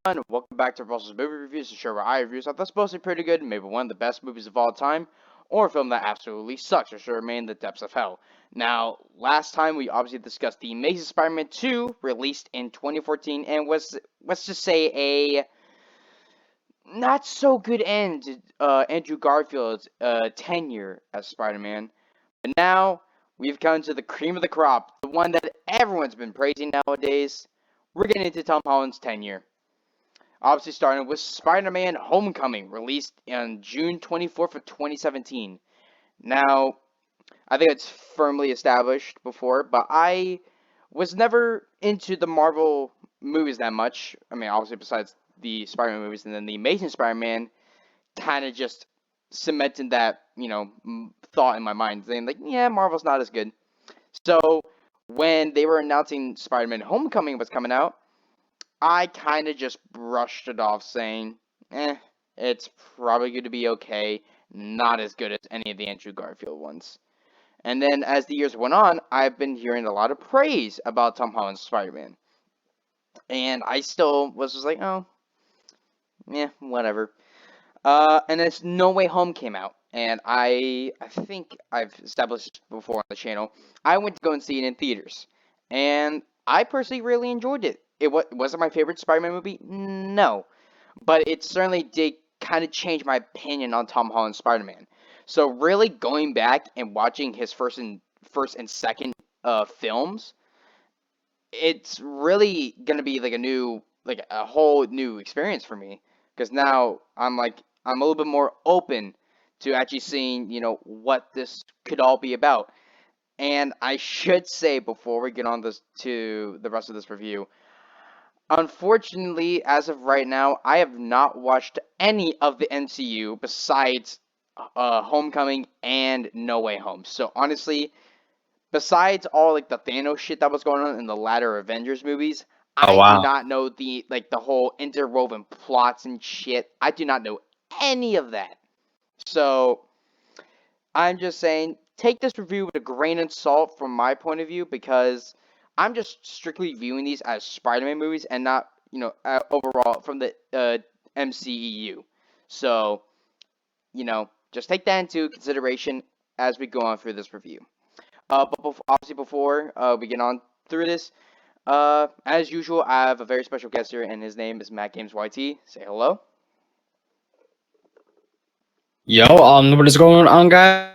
And welcome back to Russell's Movie Reviews, the show where I review stuff that's supposed to be pretty good, maybe one of the best movies of all time, or a film that absolutely sucks or should remain in the depths of hell. Now, last time we obviously discussed The Amazing Spider-Man 2, released in 2014, and was, let's just say, a not so good end to Andrew Garfield's tenure as Spider-Man. But now, we've come to the cream of the crop, the one that everyone's been praising nowadays. We're getting into Tom Holland's tenure. Obviously starting with Spider-Man Homecoming, released on June 24th of 2017. Now, I think it's firmly established before, but I was never into the Marvel movies that much. I mean, obviously besides the Spider-Man movies, and then the Amazing Spider-Man kind of just cemented that, thought in my mind, saying like, yeah, Marvel's not as good. So, when they were announcing Spider-Man Homecoming was coming out, I kind of just brushed it off, saying, it's probably going to be okay, not as good as any of the Andrew Garfield ones. And then as the years went on, I've been hearing a lot of praise about Tom Holland's Spider-Man. And I still was just like, oh, yeah, whatever. And then No Way Home came out, and I think I've established before on the channel, I went to go and see it in theaters, and I personally really enjoyed it. Wasn't my favorite Spider-Man movie? No, but it certainly did kind of change my opinion on Tom Holland's Spider-Man. So really going back and watching his first and second films, it's really gonna be like a whole new experience for me, because now I'm a little bit more open to actually seeing what this could all be about. And I should say before we get on this to the rest of this review, unfortunately, as of right now, I have not watched any of the MCU besides Homecoming and No Way Home. So honestly, besides all like the Thanos shit that was going on in the latter Avengers movies, Oh I do wow. not know the whole interwoven plots and shit. I do not know any of that. So I'm just saying, take this review with a grain of salt from my point of view, because I'm just strictly viewing these as Spider-Man movies and not, overall from the MCEU. So, just take that into consideration as we go on through this review. Obviously, before we get on through this, as usual, I have a very special guest here, and his name is Matt Games YT. Say hello. Yo, what is going on, guys?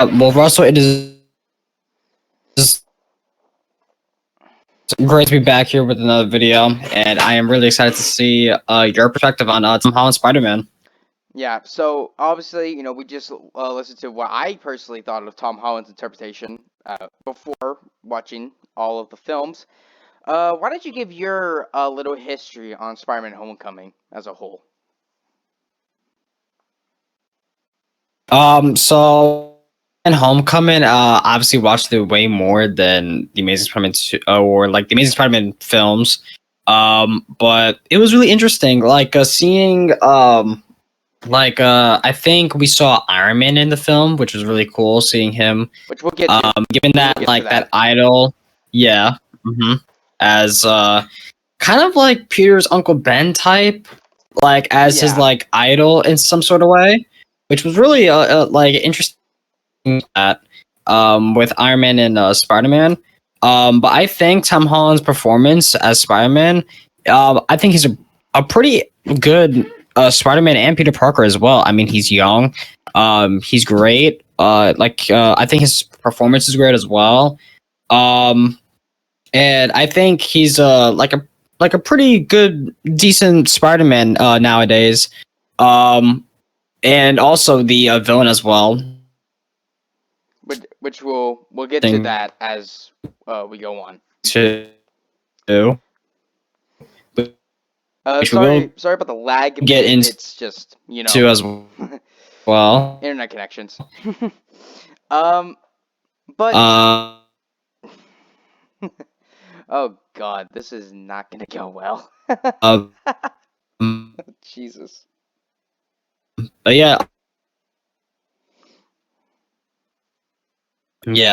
Well, Russell, it is great to be back here with another video, and I am really excited to see your perspective on Tom Holland Spider-Man. Yeah, so obviously, we just listened to what I personally thought of Tom Holland's interpretation before watching all of the films. Why don't you give your little history on Spider-Man Homecoming as a whole? So in Homecoming, obviously watched it way more than the Amazing Spider-Man 2, or like the Amazing Spider-Man films. But it was really interesting, like seeing I think we saw Iron Man in the film, which was really cool seeing him. Which we'll get to. Given We will that get to that that. idol, yeah, as kind of like Peter's Uncle Ben type, like as his Yeah, like idol in some sort of way, which was really like interesting that with Iron Man and Spider-Man. But I think Tom Holland's performance as Spider-Man, I think he's a pretty good Spider-Man and Peter Parker as well. I mean, he's young, he's great. I think his performance is great as well. Um, and I think he's like a pretty good, decent Spider-Man nowadays. Um, and also the villain as well. which we'll get to Thing that as we go on. to do, which we will Sorry about the lag a get bit. into It's just as well. internet connections. um, but Uh, oh god, this is not gonna go well. uh, Jesus. but yeah,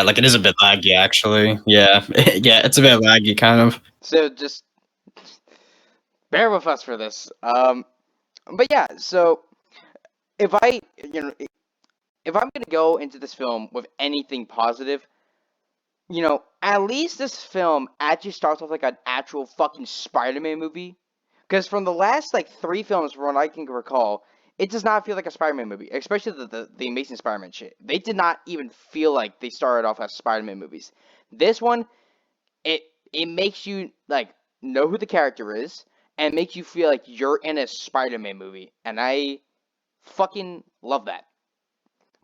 like it is a bit laggy actually. Yeah, yeah, it's a bit laggy, kind of. So just bear with us for this. But yeah, so if I, you know, if I'm gonna go into this film with anything positive, at least this film actually starts off like an actual fucking Spider-Man movie. Because from the last like three films, from what I can recall, it does not feel like a Spider-Man movie, especially the Amazing Spider-Man shit. They did not even feel like they started off as Spider-Man movies. This one, it it makes you like know who the character is and makes you feel like you're in a Spider-Man movie, and I fucking love that.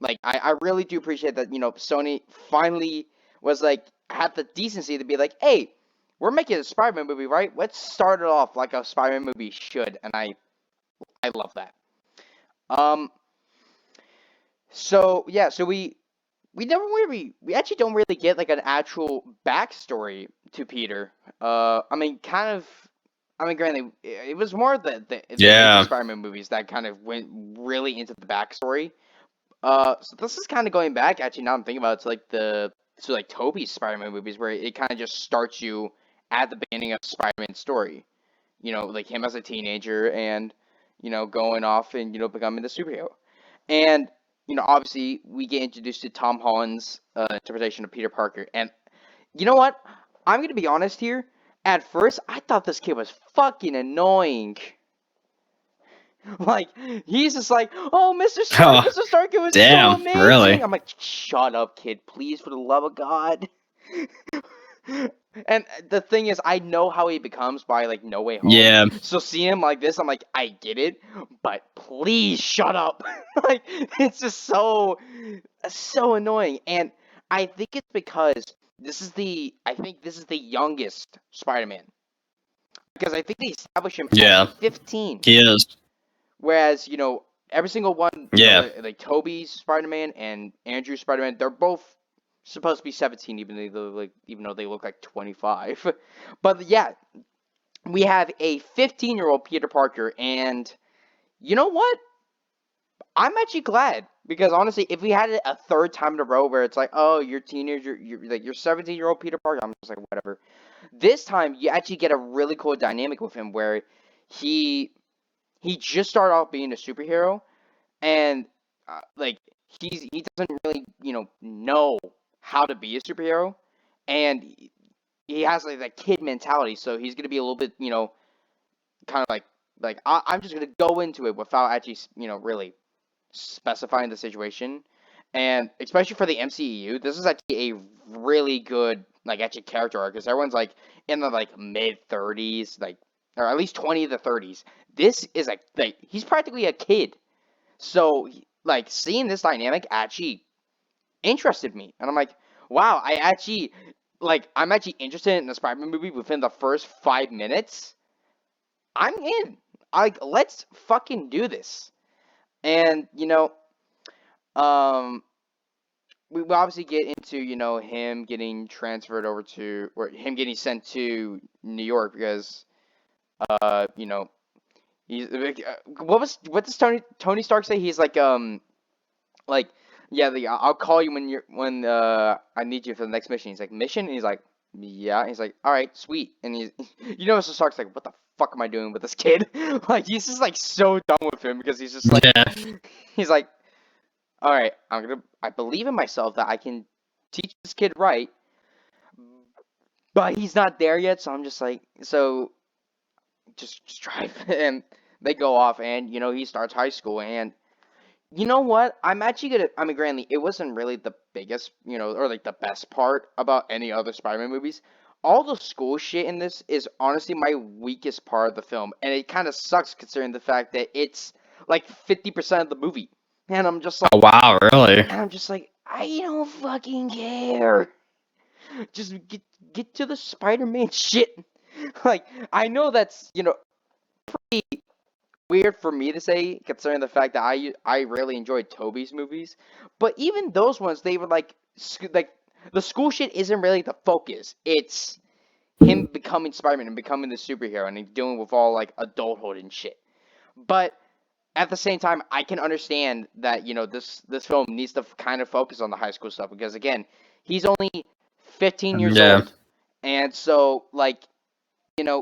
Like, I really do appreciate that, Sony finally was like, had the decency to be like, hey, we're making a Spider-Man movie, right? Let's start it off like a Spider-Man movie should, and I love that. Um, so yeah, so we actually don't really get like an actual backstory to Peter. Granted, it was more the Amazing Yeah. Spider-Man movies that kind of went really into the backstory. So this is kind of going back. Actually, now I'm thinking about it, to like Tobey's Spider-Man movies, where it kind of just starts you at the beginning of Spider-Man's story. Like him as a teenager and going off and becoming the superhero. And obviously we get introduced to Tom Holland's interpretation of Peter Parker. And you know what? I'm gonna be honest here. At first, I thought this kid was fucking annoying. Like, he's just like, oh, Mr. Stark, Oh, Mr. Stark, it was so damn. amazing. Really? I'm like, shut up, kid, please, for the love of God. And the thing is, I know how he becomes by, like, No Way Home. Yeah. So seeing him like this, I'm like, I get it, but please shut up. Like, it's just so annoying. And I think it's because I think this is the youngest Spider-Man. Because I think they established him at Yeah. 15. He is. Whereas, every single one, Yeah. like Toby's Spider-Man and Andrew's Spider-Man, they're both supposed to be 17, even though they look like 25. But yeah, we have a 15-year-old Peter Parker, and you know what? I'm actually glad because honestly, if we had it a third time in a row where it's like, oh, you're teenager, you're 17-year-old Peter Parker, I'm just like, whatever. This time, you actually get a really cool dynamic with him where he he just started off being a superhero and like he doesn't really know how to be a superhero, and he has like that kid mentality, so he's gonna be a little bit kind of like I'm just gonna go into it without actually really specifying the situation, and especially for the MCEU, this is actually a really good like actually character arc because everyone's like in the like mid 30s, like or at least 20 to 30s. This is like he's practically a kid, so, like, seeing this dynamic actually interested me, and I'm like, wow, I'm actually interested in the Spider-Man movie within the first 5 minutes. I'm in. Like, let's fucking do this. And um, we obviously get into him getting transferred over to or him getting sent to New York because uh, you know, what does Tony Stark say? He's like, yeah, I'll call you when I need you for the next mission. He's like, mission? And he's like, yeah. He's like, all right, sweet. And he's, Mr. Stark's like, what the fuck am I doing with this kid? Like, he's just like so done with him because he's just like, Yeah. he's like, all right, I believe in myself that I can teach this kid right, but he's not there yet. So I'm just like, so just drive. And they go off, and he starts high school, and you know what? I'm actually gonna. I mean, granted, it wasn't really the biggest, or like the best part about any other Spider-Man movies. All the school shit in this is honestly my weakest part of the film, and it kind of sucks considering the fact that it's like 50% of the movie. And I'm just like, Oh, wow, really? I don't fucking care. Just get to the Spider-Man shit. Like, I know that's pretty weird for me to say, considering the fact that I really enjoyed Toby's movies. But even those ones, they were like the school shit isn't really the focus. It's him becoming Spider-Man and becoming the superhero and dealing with all like adulthood and shit. But at the same time, I can understand that this film needs to kind of focus on the high school stuff because again, he's only 15 years Yeah. old, and so like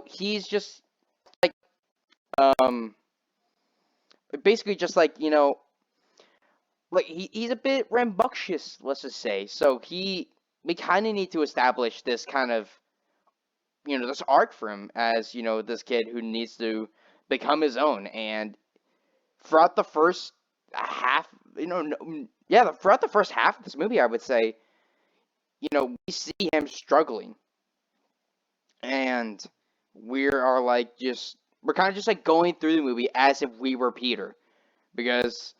he's just Um, basically just like, like he's a bit rambunctious, let's just say. So we kind of need to establish this kind of, this arc for him as, this kid who needs to become his own. And throughout the first half, throughout the first half of this movie, I would say, we see him struggling. And we're kind of just like going through the movie as if we were Peter. Because,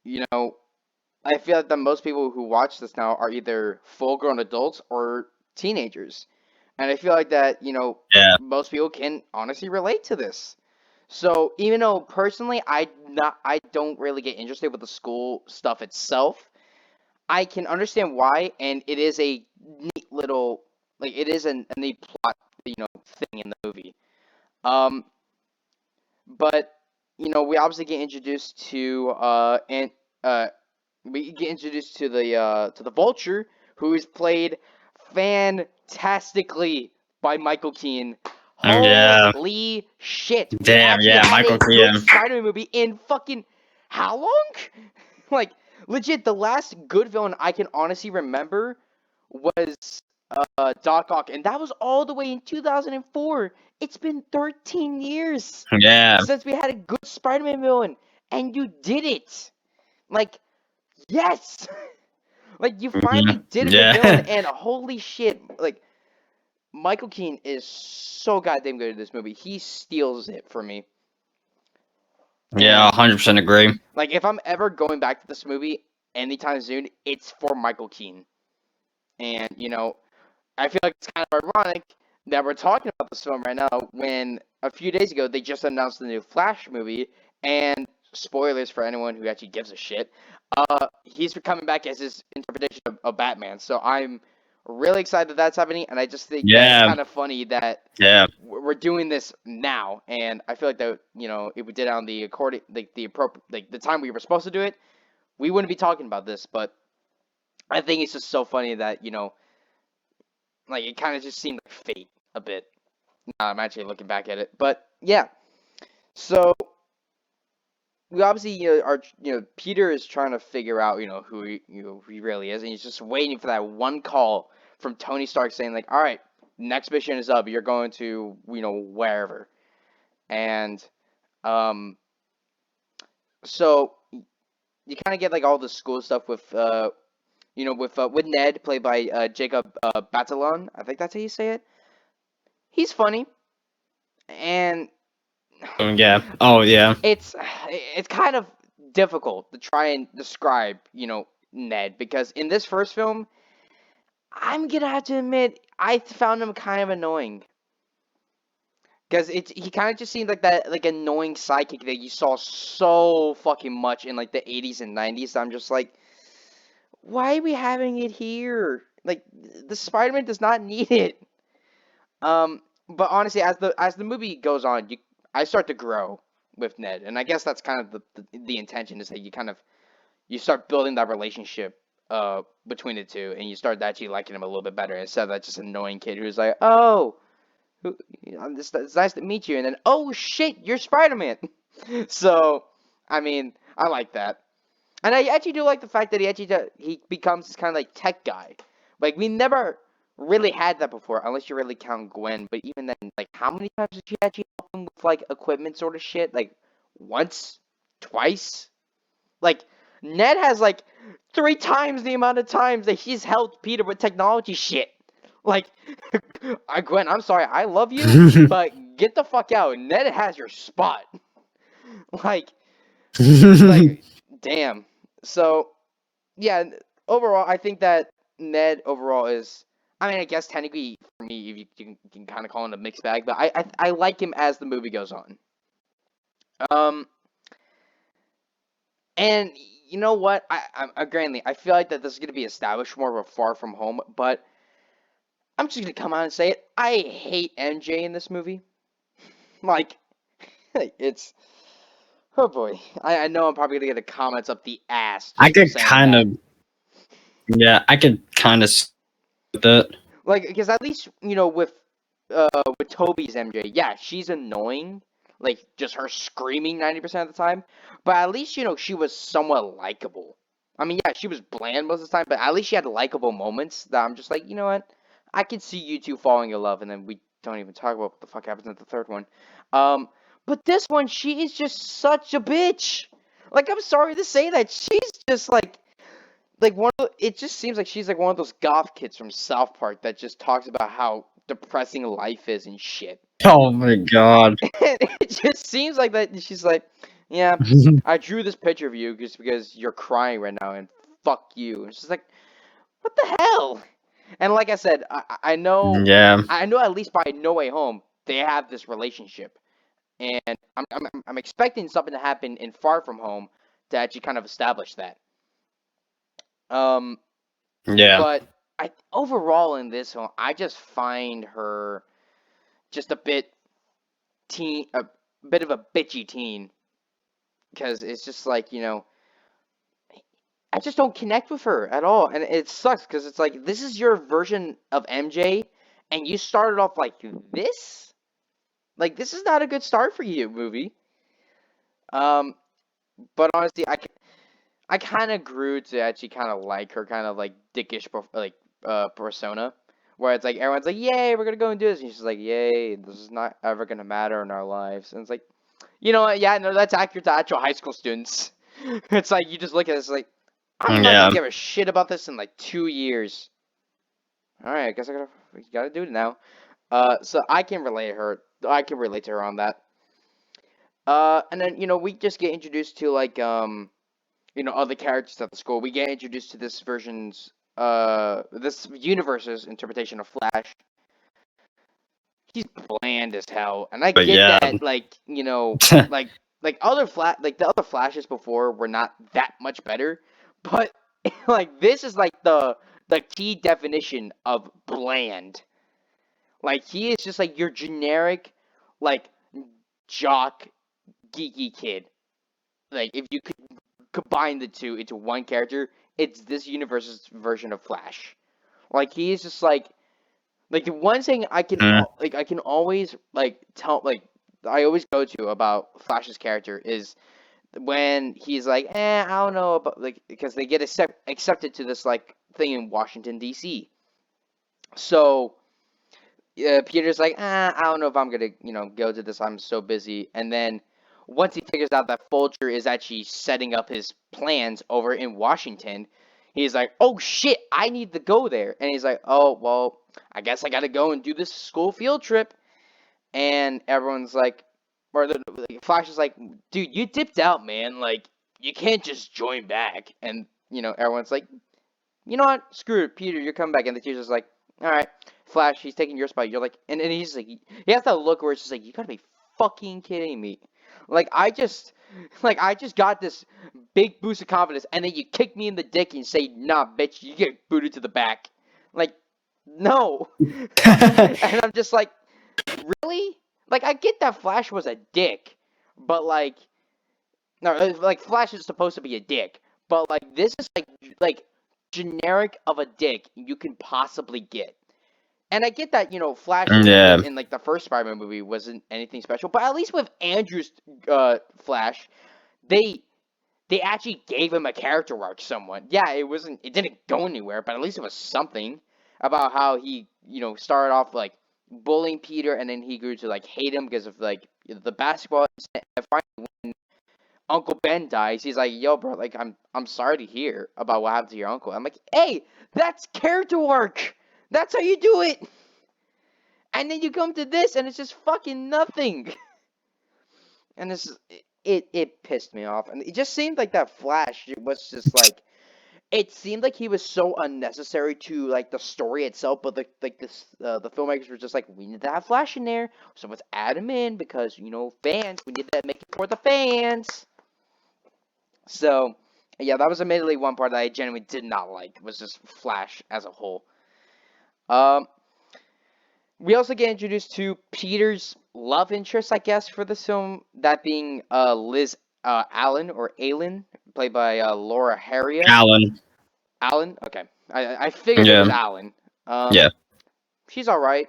I feel like that most people who watch this now are either full grown adults or teenagers. And I feel like that, Yeah. most people can honestly relate to this. So even though personally I don't really get interested with the school stuff itself, I can understand why, and it is a neat little, like, it is a neat plot, thing in the movie. Um, but we obviously get introduced to and we get introduced to the Vulture, who is played fantastically by Michael Keane. Yeah. Holy shit! We Damn. actually Yeah. had Michael a good Keaton. Spider-Man movie in fucking how long? Like, legit, the last good villain I can honestly remember was Doc Ock, and that was all the way in 2004. It's been 13 years Yeah. since we had a good Spider-Man villain, and you did it. Like, yes, like you finally did a good villain, Yeah. and holy shit, like Michael Keane is so goddamn good at this movie. He steals it for me. Yeah. And 100% agree. like, if I'm ever going back to this movie anytime soon, it's for Michael Keane. And I feel like it's kind of ironic that we're talking about this film right now when a few days ago they just announced the new Flash movie, and spoilers for anyone who actually gives a shit. He's coming back as his interpretation of Batman. So I'm really excited that that's happening, and I just think that it's Yeah. kind of funny that Yeah. we're doing this now, and I feel like that if we did it on the according the appropriate the time we were supposed to do it, we wouldn't be talking about this. But I think it's just so funny that like it kind of just seemed like fate a bit. Now I'm actually looking back at it, but yeah. So we obviously are Peter is trying to figure out who he really is, and he's just waiting for that one call from Tony Stark saying like, all right, next mission is up. You're going to wherever, and so you kind of get like all the school stuff with with Ned played by Jacob Batalon. I think that's how you say it. He's funny, and Yeah. Oh, yeah. it's kind of difficult to try and describe, Ned, because in this first film, I'm gonna have to admit I found him kind of annoying. Because he kind of just seemed like that like annoying sidekick that you saw so fucking much in like the 80s and 90s. I'm just like, why are we having it here? Like the Spider-Man does not need it. But honestly, as the movie goes on, I start to grow with Ned, and I guess that's kind of the intention is that you start building that relationship between the two, and you start actually liking him a little bit better instead of that just annoying kid who's like, oh, it's nice to meet you, and then oh shit, you're Spider-Man. So, I mean, I like that. And I actually do like the fact that he becomes this kind of like tech guy. Like we never really had that before, unless you really count Gwen. But even then, like how many times did you actually help him with like equipment sort of shit? Like once, twice. Like Ned has like 3 times the amount of times that he's helped Peter with technology shit. Like, Gwen, I'm sorry, I love you, but get the fuck out. Ned has your spot. Like, like, damn. So yeah, overall, I think that Ned overall is. I mean, I guess technically for me, you can kind of call him a mixed bag, but I like him as the movie goes on. Um, and you know what? Granted, I feel like that this is gonna be established more of a Far From Home, but I'm just gonna come out and say it. I hate MJ in this movie. Like, it's. Oh boy, I know I'm probably gonna get the comments up the ass I just for could saying kind that. of. Yeah, I could kind of with it. Like, because at least with Toby's MJ, yeah, she's annoying. like just her screaming 90% of the time. But at least she was somewhat likable. I mean, yeah, she was bland most of the time, but at least she had likable moments that I'm just like, you know what? I could see you two falling in love, and then we don't even talk about what the fuck happens in the third one. Um, but this one, she is just such a bitch. Like, I'm sorry to say that she's just like one of it just seems like she's like one of those goth kids from South Park that just talks about how depressing life is and shit. Oh my god. It just seems like that she's like, yeah, I drew this picture of you just because you're crying right now and fuck you. And she's like, what the hell? And like I said, I know Yeah. I know at least by No Way Home they have this relationship, and I'm expecting something to happen in Far From Home to actually kind of establish that. Um, Yeah. but I overall in this one, I just find her just a bit of a bitchy teen because it's just like I just don't connect with her at all, and it sucks because it's like this is your version of MJ, and you started off like this. Like this is not a good start for you, movie. Um, but honestly, I kind of grew to actually kind of like her kind of like dickish persona, where it's like everyone's like, "Yay, we're gonna go and do this," and she's like, "Yay, this is not ever gonna matter in our lives," and it's like, you know what? Yeah, no, that's accurate to actual high school students. It's like you just look at this like, I'm not gonna Yeah. give a shit about this in like 2 years. All right, I guess we gotta do it now. So I can relate her. I can relate to her on that. And then we just get introduced to like other characters at the school. We get introduced to this universe's interpretation of Flash. He's bland as hell, and I But get yeah. that. Like like like the other Flashes before were not that much better, but like this is like the key definition of bland. Like he is just like your generic, like jock geeky kid. Like if you could combine the two into one character, it's this universe's version of Flash. Like he is just like the one thing Mm, I can always like tell like I always go to about Flash's character is when he's like, I don't know about like because they get accepted to this like thing in Washington D.C. So Peter's like, I don't know if I'm gonna, go to this. I'm so busy. And then once he figures out that Folger is actually setting up his plans over in Washington, he's like, oh shit, I need to go there. And he's like, oh well, I guess I gotta go and do this school field trip. And everyone's like, Flash is like, dude, you dipped out, man. Like, you can't just join back. And everyone's like, you know what? Screw it, Peter, you're coming back. And the teacher's like, all right, Flash, he's taking your spot. You're like, and he's like, he has that look where it's just like, you gotta be fucking kidding me. Like, I just got this big boost of confidence, and then you kick me in the dick and say, nah, bitch, you get booted to the back. Like, no. And I'm just like, really? Like, I get that Flash was a dick, but like, no, like Flash is supposed to be a dick, but like this is like generic of a dick you can possibly get. And I get that Flash yeah. in like the first Spider-Man movie wasn't anything special, but at least with Andrew's Flash, they they actually gave him a character arc somewhat. Yeah, it didn't go anywhere, but at least it was something about how he started off like bullying Peter, and then he grew to like hate him because of like the basketball incident. And finally, Uncle Ben dies, he's like, "Yo, bro, like, I'm sorry to hear about what happened to your uncle." I'm like, "Hey, that's character work. That's how you do it." And then you come to this, and it's just fucking nothing. And it pissed me off, and it just seemed like that Flash was just like it seemed like he was so unnecessary to like the story itself, but the filmmakers were just like, we need to have Flash in there, so let's add him in because fans, we need to make it for the fans. So, yeah, that was admittedly one part that I genuinely did not like, was just Flash as a whole. Um, we also get introduced to Peter's love interest, I guess, for this film, that being Liz Allen, or Aylin, played by Laura Harrier. Alan. Allen? Okay. I figured it was Yeah. Allen. Yeah. She's alright.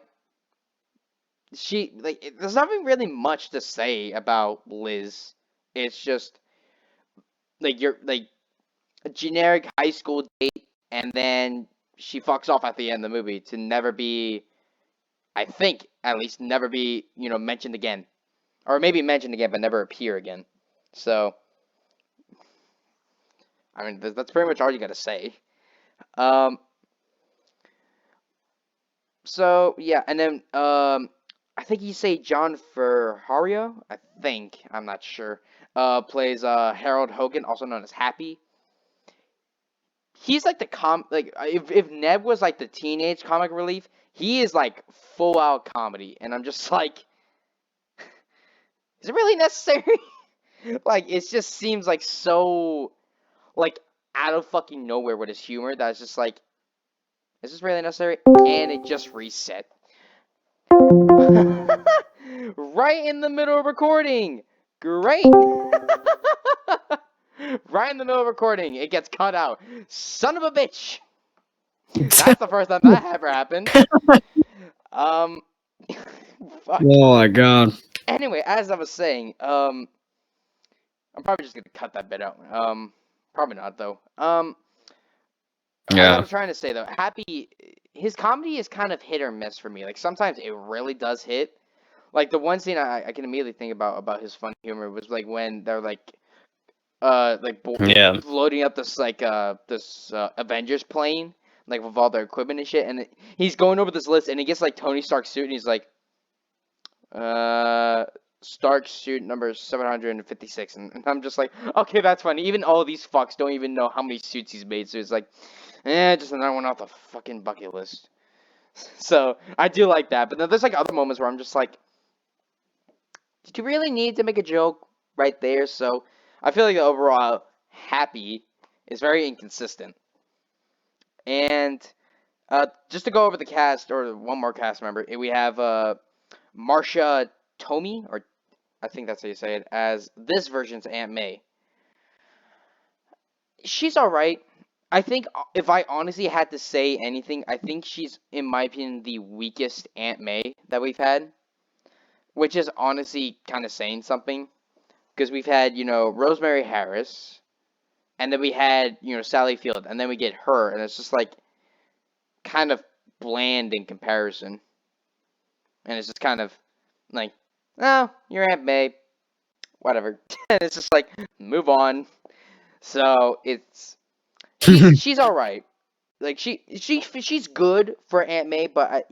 there's nothing really much to say about Liz. It's just you're like a generic high school date, and then she fucks off at the end of the movie to never be, I think, at least never be, mentioned again, or maybe mentioned again but never appear again. So, I mean, that's pretty much all you gotta say. Um, so yeah, and then I think you say John Ferhario. I think I'm not sure. Plays Harold Hogan, also known as Happy. He's like if Ned was like the teenage comic relief, he is like full out comedy, and I'm just like, is it really necessary? Like, it just seems like so like out of fucking nowhere with his humor that it's just like, is this really necessary? And it just reset. Right in the middle of recording. Great. Right in the middle of recording, it gets cut out. Son of a bitch. That's the first time that ever happened. Um, fuck. Oh my god. Anyway, as I was saying, I'm probably just gonna cut that bit out. Probably not though. As I Yeah. was trying to say though, Happy, his comedy is kind of hit or miss for me. Like sometimes it really does hit. Like the one scene I can immediately think about his funny humor was like when they're Yeah. loading up this Avengers plane like with all their equipment and shit, and he's going over this list and he gets like Tony Stark's suit and he's like, uh. Stark suit number 756, and I'm just like, okay, that's funny. Even all these fucks don't even know how many suits he's made, so it's like, just another one off the fucking bucket list. So I do like that, but then there's like other moments where I'm just like, did you really need to make a joke right there? So I feel like the overall Happy is very inconsistent. And just to go over the cast, or one more cast member, we have Marsha Tomei, or I think that's how you say it, as this version's Aunt May. She's alright. I think if I honestly had to say anything, I think she's, in my opinion, the weakest Aunt May that we've had, which is honestly kind of saying something. Because we've had, Rosemary Harris, and then we had, Sally Field, and then we get her, and it's just like kind of bland in comparison. And it's just kind of like, oh, you're Aunt May, whatever. And it's just like, move on. So she's all right. Like she's good for Aunt May, but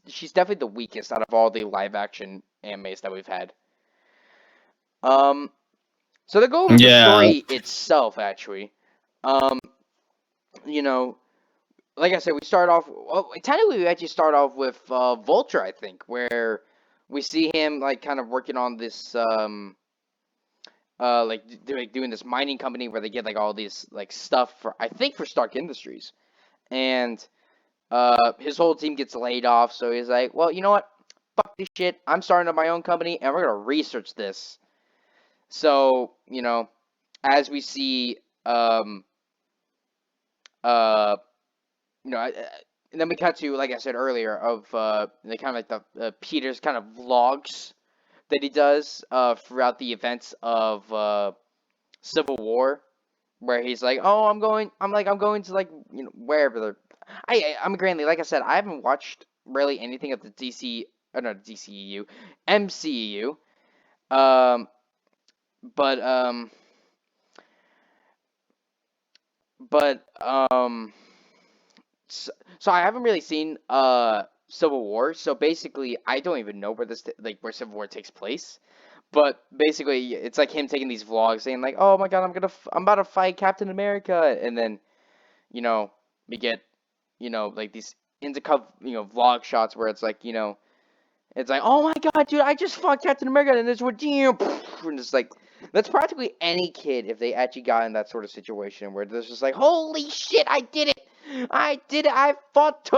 she's definitely the weakest out of all the live action Aunt Mays that we've had. Um, so to go over the Yeah. story itself, actually, um, you know, like I said, we start off. Well, technically, we actually start off with Vulture, I think, where we see him like kind of working on this doing this mining company where they get like all these like stuff for, I think, for Stark Industries, and his whole team gets laid off. So he's like, well, you know what? Fuck this shit. I'm starting up my own company, and we're gonna research this. So as we see, uh, and then we cut to, like I said earlier, of the kind of like the Peter's kind of vlogs that he does throughout the events of Civil War, where he's like, oh, I'm going to like wherever they're. I'm granted, like I said, I haven't watched really anything of the DC, or not DCEU, MCEU, um, but but so I haven't really seen Civil War. So basically, I don't even know where where Civil War takes place. But basically, it's like him taking these vlogs, saying like, "Oh my God, I'm about to fight Captain America," and then we get like these intercut vlog shots where it's like it's like, "Oh my God, dude, I just fought Captain America," and it's what and it's like that's practically any kid if they actually got in that sort of situation where there's just like, "Holy shit, I did it! I did it! I fought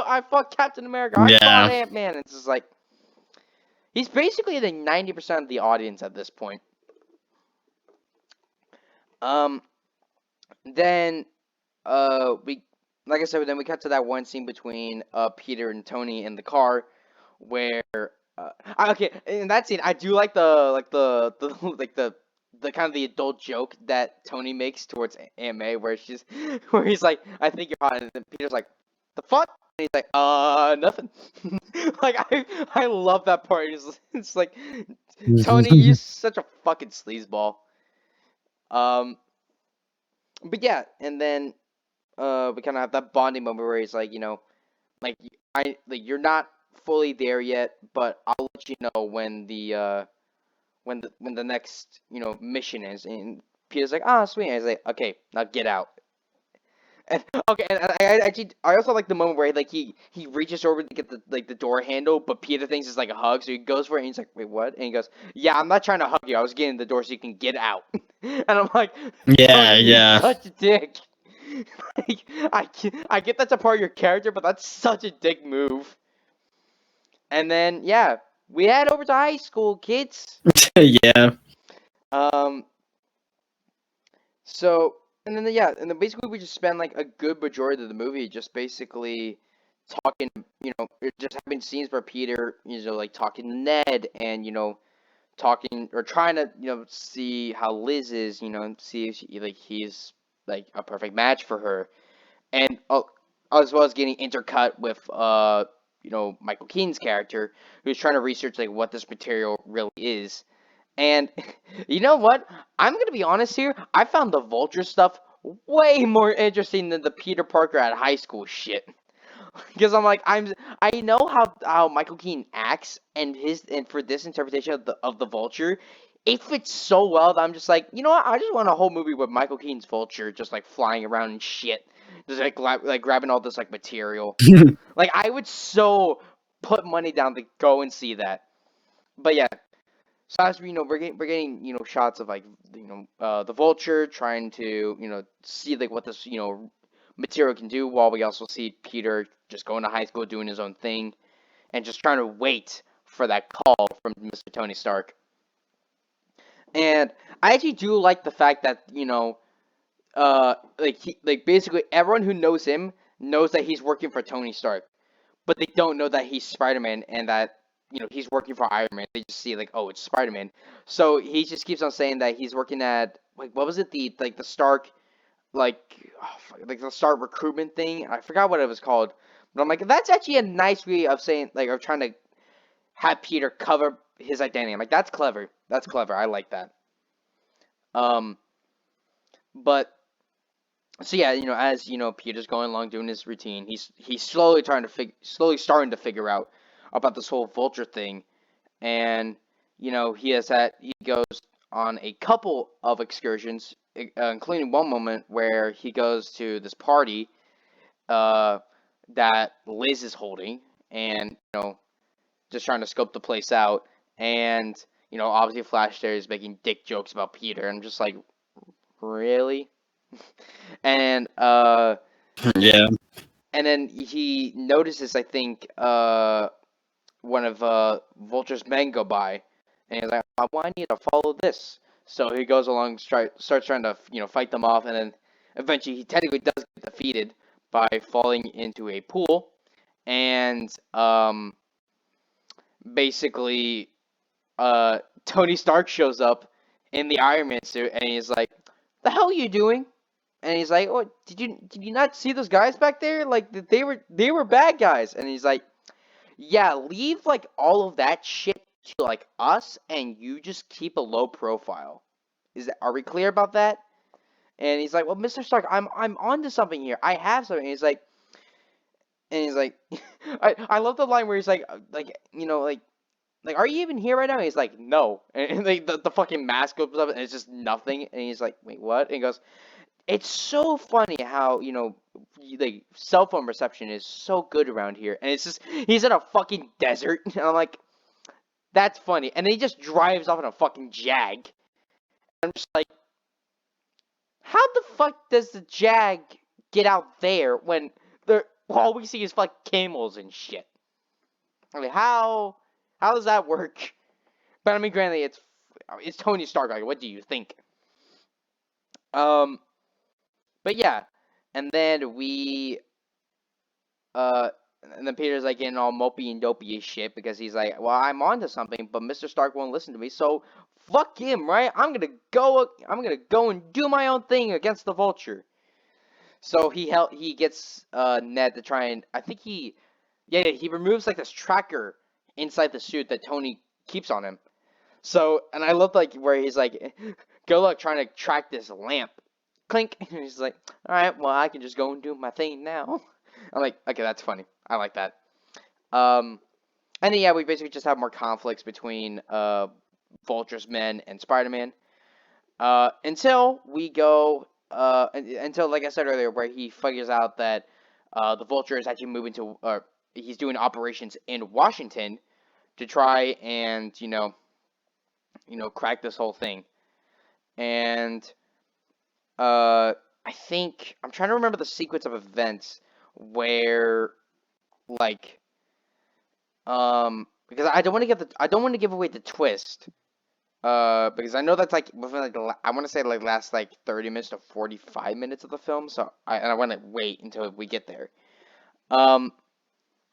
Captain America! I fought Yeah. Ant-Man!" It's just like he's basically the 90% of the audience at this point. Um, then we like I said, then we cut to that one scene between Peter and Tony in the car where Okay, in that scene, I do like the like the kind of the adult joke that Tony makes towards Aunt May, where she's where he's like, "I think you're hot," and then Peter's like, "The fuck?" And he's like, nothing." Like I love that part. It's like, Tony, you're such a fucking sleazeball. Um, but yeah, and then we kind of have that bonding moment where he's like, like you're not fully there yet, but I'll let you know when the next mission is. And Peter's like, ah, sweet. And he's like, okay, now get out. And okay, and I also like the moment where he reaches over to get the door handle, but Peter thinks it's like a hug, so he goes for it, and he's like, wait, what? And he goes, yeah, I'm not trying to hug you. I was getting the door so you can get out. And I'm like, Yeah, Tony, you're yeah. such a dick. Like, I get that's a part of your character, but that's such a dick move. And then yeah, we head over to high school, kids. Yeah. Um, So, and then yeah, and then basically we just spend like a good majority of the movie just basically talking, just having scenes where Peter, like talking to Ned and talking or trying to see how Liz is, and see if he's like a perfect match for her, and as well as getting intercut with Michael Keaton's character who's trying to research like what this material really is. And you know what? I'm gonna be honest here. I found the Vulture stuff way more interesting than the Peter Parker at high school shit. Because I'm like, I know how Michael Keaton acts, and for this interpretation of the Vulture, it fits so well that I'm just like, you know what? I just want a whole movie with Michael Keaton's Vulture just like flying around and shit, just like like grabbing all this like material. Like I would so put money down to go and see that. But yeah, so as we're getting shots of like the Vulture trying to see like what this material can do, while we also see Peter just going to high school doing his own thing and just trying to wait for that call from Mr. Tony Stark. And I actually do like the fact that like basically everyone who knows him knows that he's working for Tony Stark, but they don't know that he's Spider-Man and that he's working for Iron Man. They just see like, oh, it's Spider-Man. So he just keeps on saying that he's working at like what was it, the Stark like the Stark recruitment thing. I forgot what it was called, but I'm like, that's actually a nice way of saying like of trying to have Peter cover his identity. I'm like, that's clever. That's clever. I like that. Um, but so yeah, as Peter's going along doing his routine, he's slowly starting to figure out about this whole Vulture thing, and he goes on a couple of excursions, including one moment where he goes to this party uh, that Liz is holding, and just trying to scope the place out, and obviously Flash there is making dick jokes about Peter, and I'm just like, really? And Yeah. and then he notices, I think, one of Vulture's men go by, and he's like, "Why I need to follow this?" So he goes along, starts trying to fight them off, and then eventually he technically does get defeated by falling into a pool, and basically Tony Stark shows up in the Iron Man suit, and he's like, "The hell are you doing?" And he's like, "Oh, did you not see those guys back there? Like they were bad guys." And he's like, yeah, leave like all of that shit to like us, and you just keep a low profile. Are we clear about that? And he's like, well, Mr. Stark, I'm onto something here. I have something. And he's like, I love the line where he's like are you even here right now? And he's like, no. And like the fucking mask opens up and it's just nothing. And he's like, wait, what? And he goes, it's so funny how like cell phone reception is so good around here, and it's just he's in a fucking desert, and I'm like, that's funny. And then he just drives off in a fucking Jag. I'm just like, how the fuck does the Jag get out there when all we see is like camels and shit? I mean, how does that work? But I mean, granted, it's Tony Stark. Like, what do you think? Um, but yeah, and then we and then Peter's like getting all mopey and dopey as shit because he's like, well, I'm onto something, but Mr. Stark won't listen to me, so fuck him, right? I'm gonna go and do my own thing against the Vulture. So he gets Ned to try and I think he removes like this tracker inside the suit that Tony keeps on him. So, and I love like where he's like, good luck trying to track this lamp. Clink. And he's like, all right, well, I can just go and do my thing now. I'm like, okay, that's funny. I like that. And then, yeah, we basically just have more conflicts between Vulture's men and Spider-Man. Until we go, until, like I said earlier, where he figures out that the Vulture is actually moving to, he's doing operations in Washington to try and, crack this whole thing. And I think I'm trying to remember the sequence of events where, like, because I don't want to give away the twist. Because I know that's like within like I want to say like last like 30 minutes to 45 minutes of the film, so I want to wait until we get there. Um,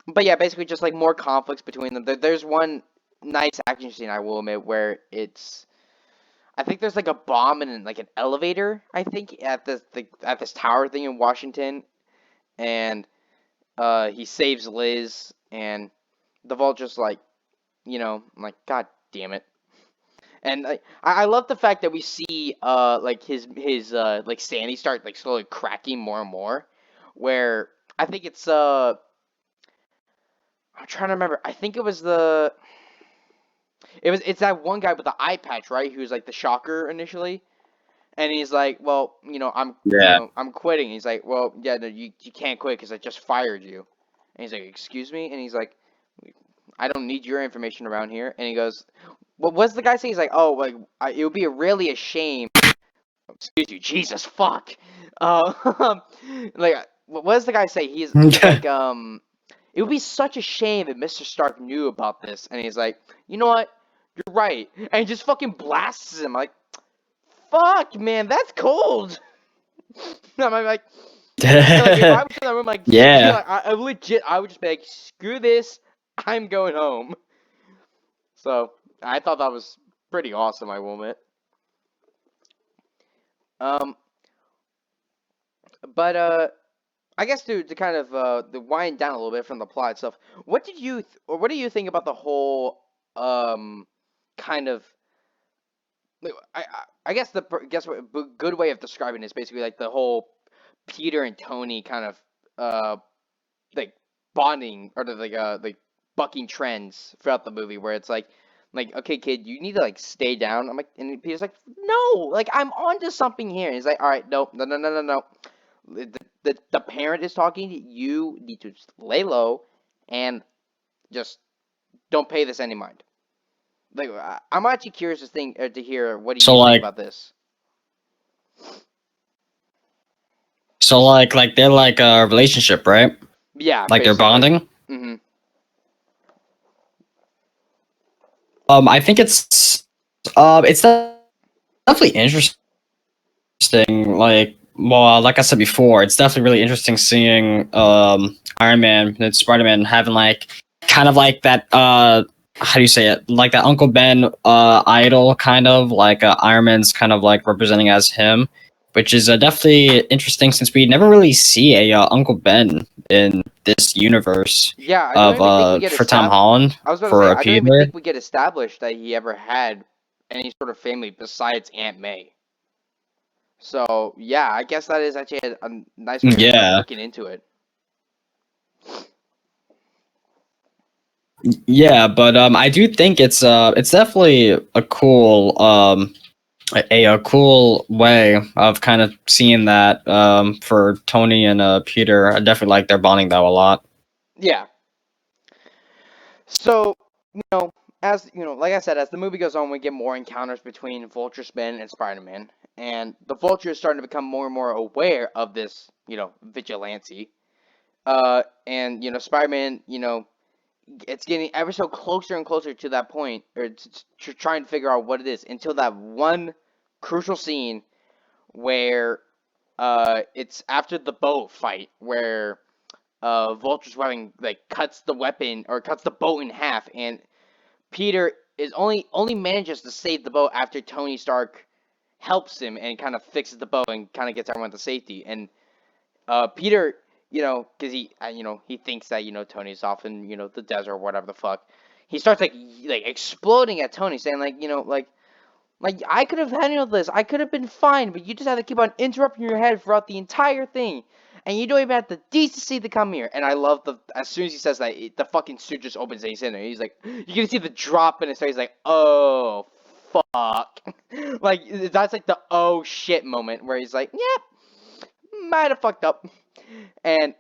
but yeah, basically just like more conflicts between them. There's one nice action scene, I will admit, where I think there's like a bomb in like an elevator. I think at this tower thing in Washington, and he saves Liz, and the Vulture's like, I'm like, God damn it. And I love the fact that we see like his like sanity start like slowly cracking more and more, where I think I'm trying to remember. I think it's that one guy with the eye patch, right? Who's like the Shocker initially. And he's like, well, Yeah. I'm quitting. He's like, well, yeah, no, you can't quit because I just fired you. And he's like, excuse me? And he's like, I don't need your information around here. And he goes, what's the guy say? He's like, oh, like, it would be really a shame. Excuse you, Jesus, fuck. Like, what does the guy say? He's like, it would be such a shame if Mr. Stark knew about this. And he's like, you know what? You're right. And he just fucking blasts him. Like, fuck, man, that's cold. I'm like, like if I was in that room, like, Yeah. like I legit, I would just be like, screw this, I'm going home. So I thought that was pretty awesome, I will admit. Um, but I guess to kind of to wind down a little bit from the plot itself, what do you think about the whole kind of I guess what good way of describing it is basically like the whole Peter and Tony kind of like bonding or the like bucking trends throughout the movie where it's like okay kid, you need to like stay down. I'm like, and Peter's like, no, like I'm onto something here. And he's like, all right, no. The parent is talking. You need to just lay low and just don't pay this any mind. Like I'm actually curious to hear what do So you think like about this? like they're like a relationship, right? Yeah, Like they're basically. bonding. Hmm. I think it's definitely interesting. Like, well, like I said before, it's definitely really interesting seeing Iron Man and Spider Man having like kind of like that how do you say it, like that Uncle Ben idol, kind of like Iron Man's kind of like representing as him, which is definitely interesting since we never really see a Uncle Ben in this universe Yeah, I don't of even think we get for Tom Holland I was about to say for I don't even Peter. think we get established that he ever had any sort of family besides Aunt May. So yeah, I guess that is actually a nice way to start Yeah. looking into it. Yeah, but I do think it's definitely a cool a cool way of kind of seeing that for Tony and Peter. I definitely like their bonding though a lot. Yeah. So, as like I said, as the movie goes on, we get more encounters between Vulture Spin and Spider-Man, and the Vulture is starting to become more and more aware of this, vigilante. And Spider-Man, it's getting ever so closer and closer to that point, or to trying to figure out what it is, until that one crucial scene where it's after the boat fight where Vulture's weapon like cuts the weapon or cuts the boat in half, and Peter is only manages to save the boat after Tony Stark helps him and kind of fixes the boat and kind of gets everyone to safety. And Peter, because he thinks that Tony's off in the desert or whatever the fuck. He starts like exploding at Tony, saying like I could have handled this. I could have been fine, but you just have to keep on interrupting your head throughout the entire thing, and you don't even have the decency to come here. And I love as soon as he says that, the fucking suit just opens and he's in there. He's like, you can see the drop in his face. He's like, oh fuck, like that's like the oh shit moment where he's like, yeah, might have fucked up, and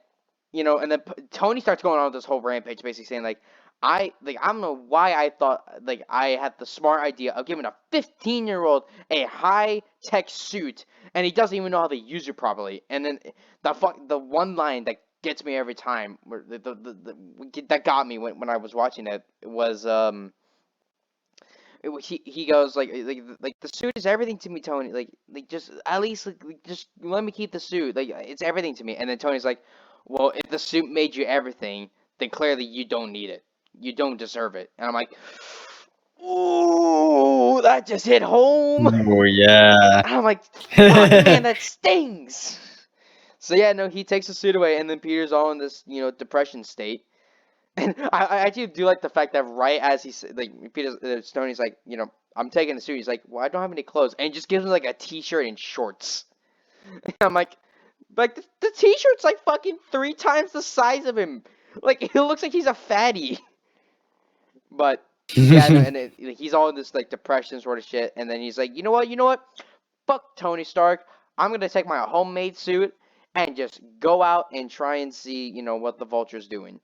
and then Tony starts going on with this whole rampage, basically saying I don't know why I thought I had the smart idea of giving a 15-year-old a high-tech suit, and he doesn't even know how to use it properly. And then the one line that gets me every time, where that got me when I was watching it was he goes like the suit is everything to me, Tony. Like just at least just let me keep the suit. Like it's everything to me. And then Tony's like, well, if the suit made you everything, then clearly you don't need it. You don't deserve it. And I'm like, ooh, that just hit home. Oh yeah. And I'm like, fuck, man, that stings. So yeah, no, he takes the suit away, and then Peter's all in this depression state. And I actually do like the fact that right as he like Peter Stoney's like, I'm taking the suit. He's like, well, I don't have any clothes, and he just gives him like a t-shirt and shorts. And I'm like the t-shirt's like fucking 3 times the size of him. Like it looks like he's a fatty. But yeah, no, and he's all in this like depression sort of shit. And then he's like, you know what? Fuck Tony Stark. I'm gonna take my homemade suit and just go out and try and see what the Vulture's doing.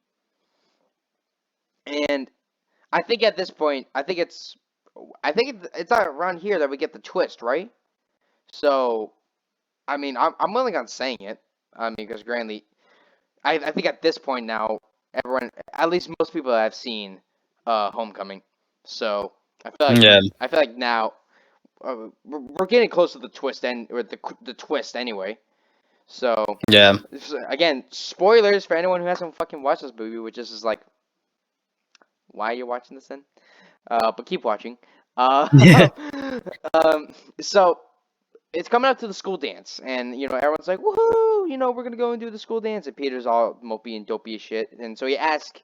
And I think at this point, I think it's around here that we get the twist, right? So, I mean, I'm willing on saying it. I mean, because granted, I think at this point now, everyone, at least most people have seen Homecoming. So I feel like Yeah. now we're getting close to the twist or the twist anyway. So Yeah. again, spoilers for anyone who hasn't fucking watched this movie, which is like, why are you watching this then? But keep watching. Yeah. So it's coming up to the school dance, and everyone's like, woohoo! We're gonna go and do the school dance, and Peter's all mopey and dopey as shit, and so he asks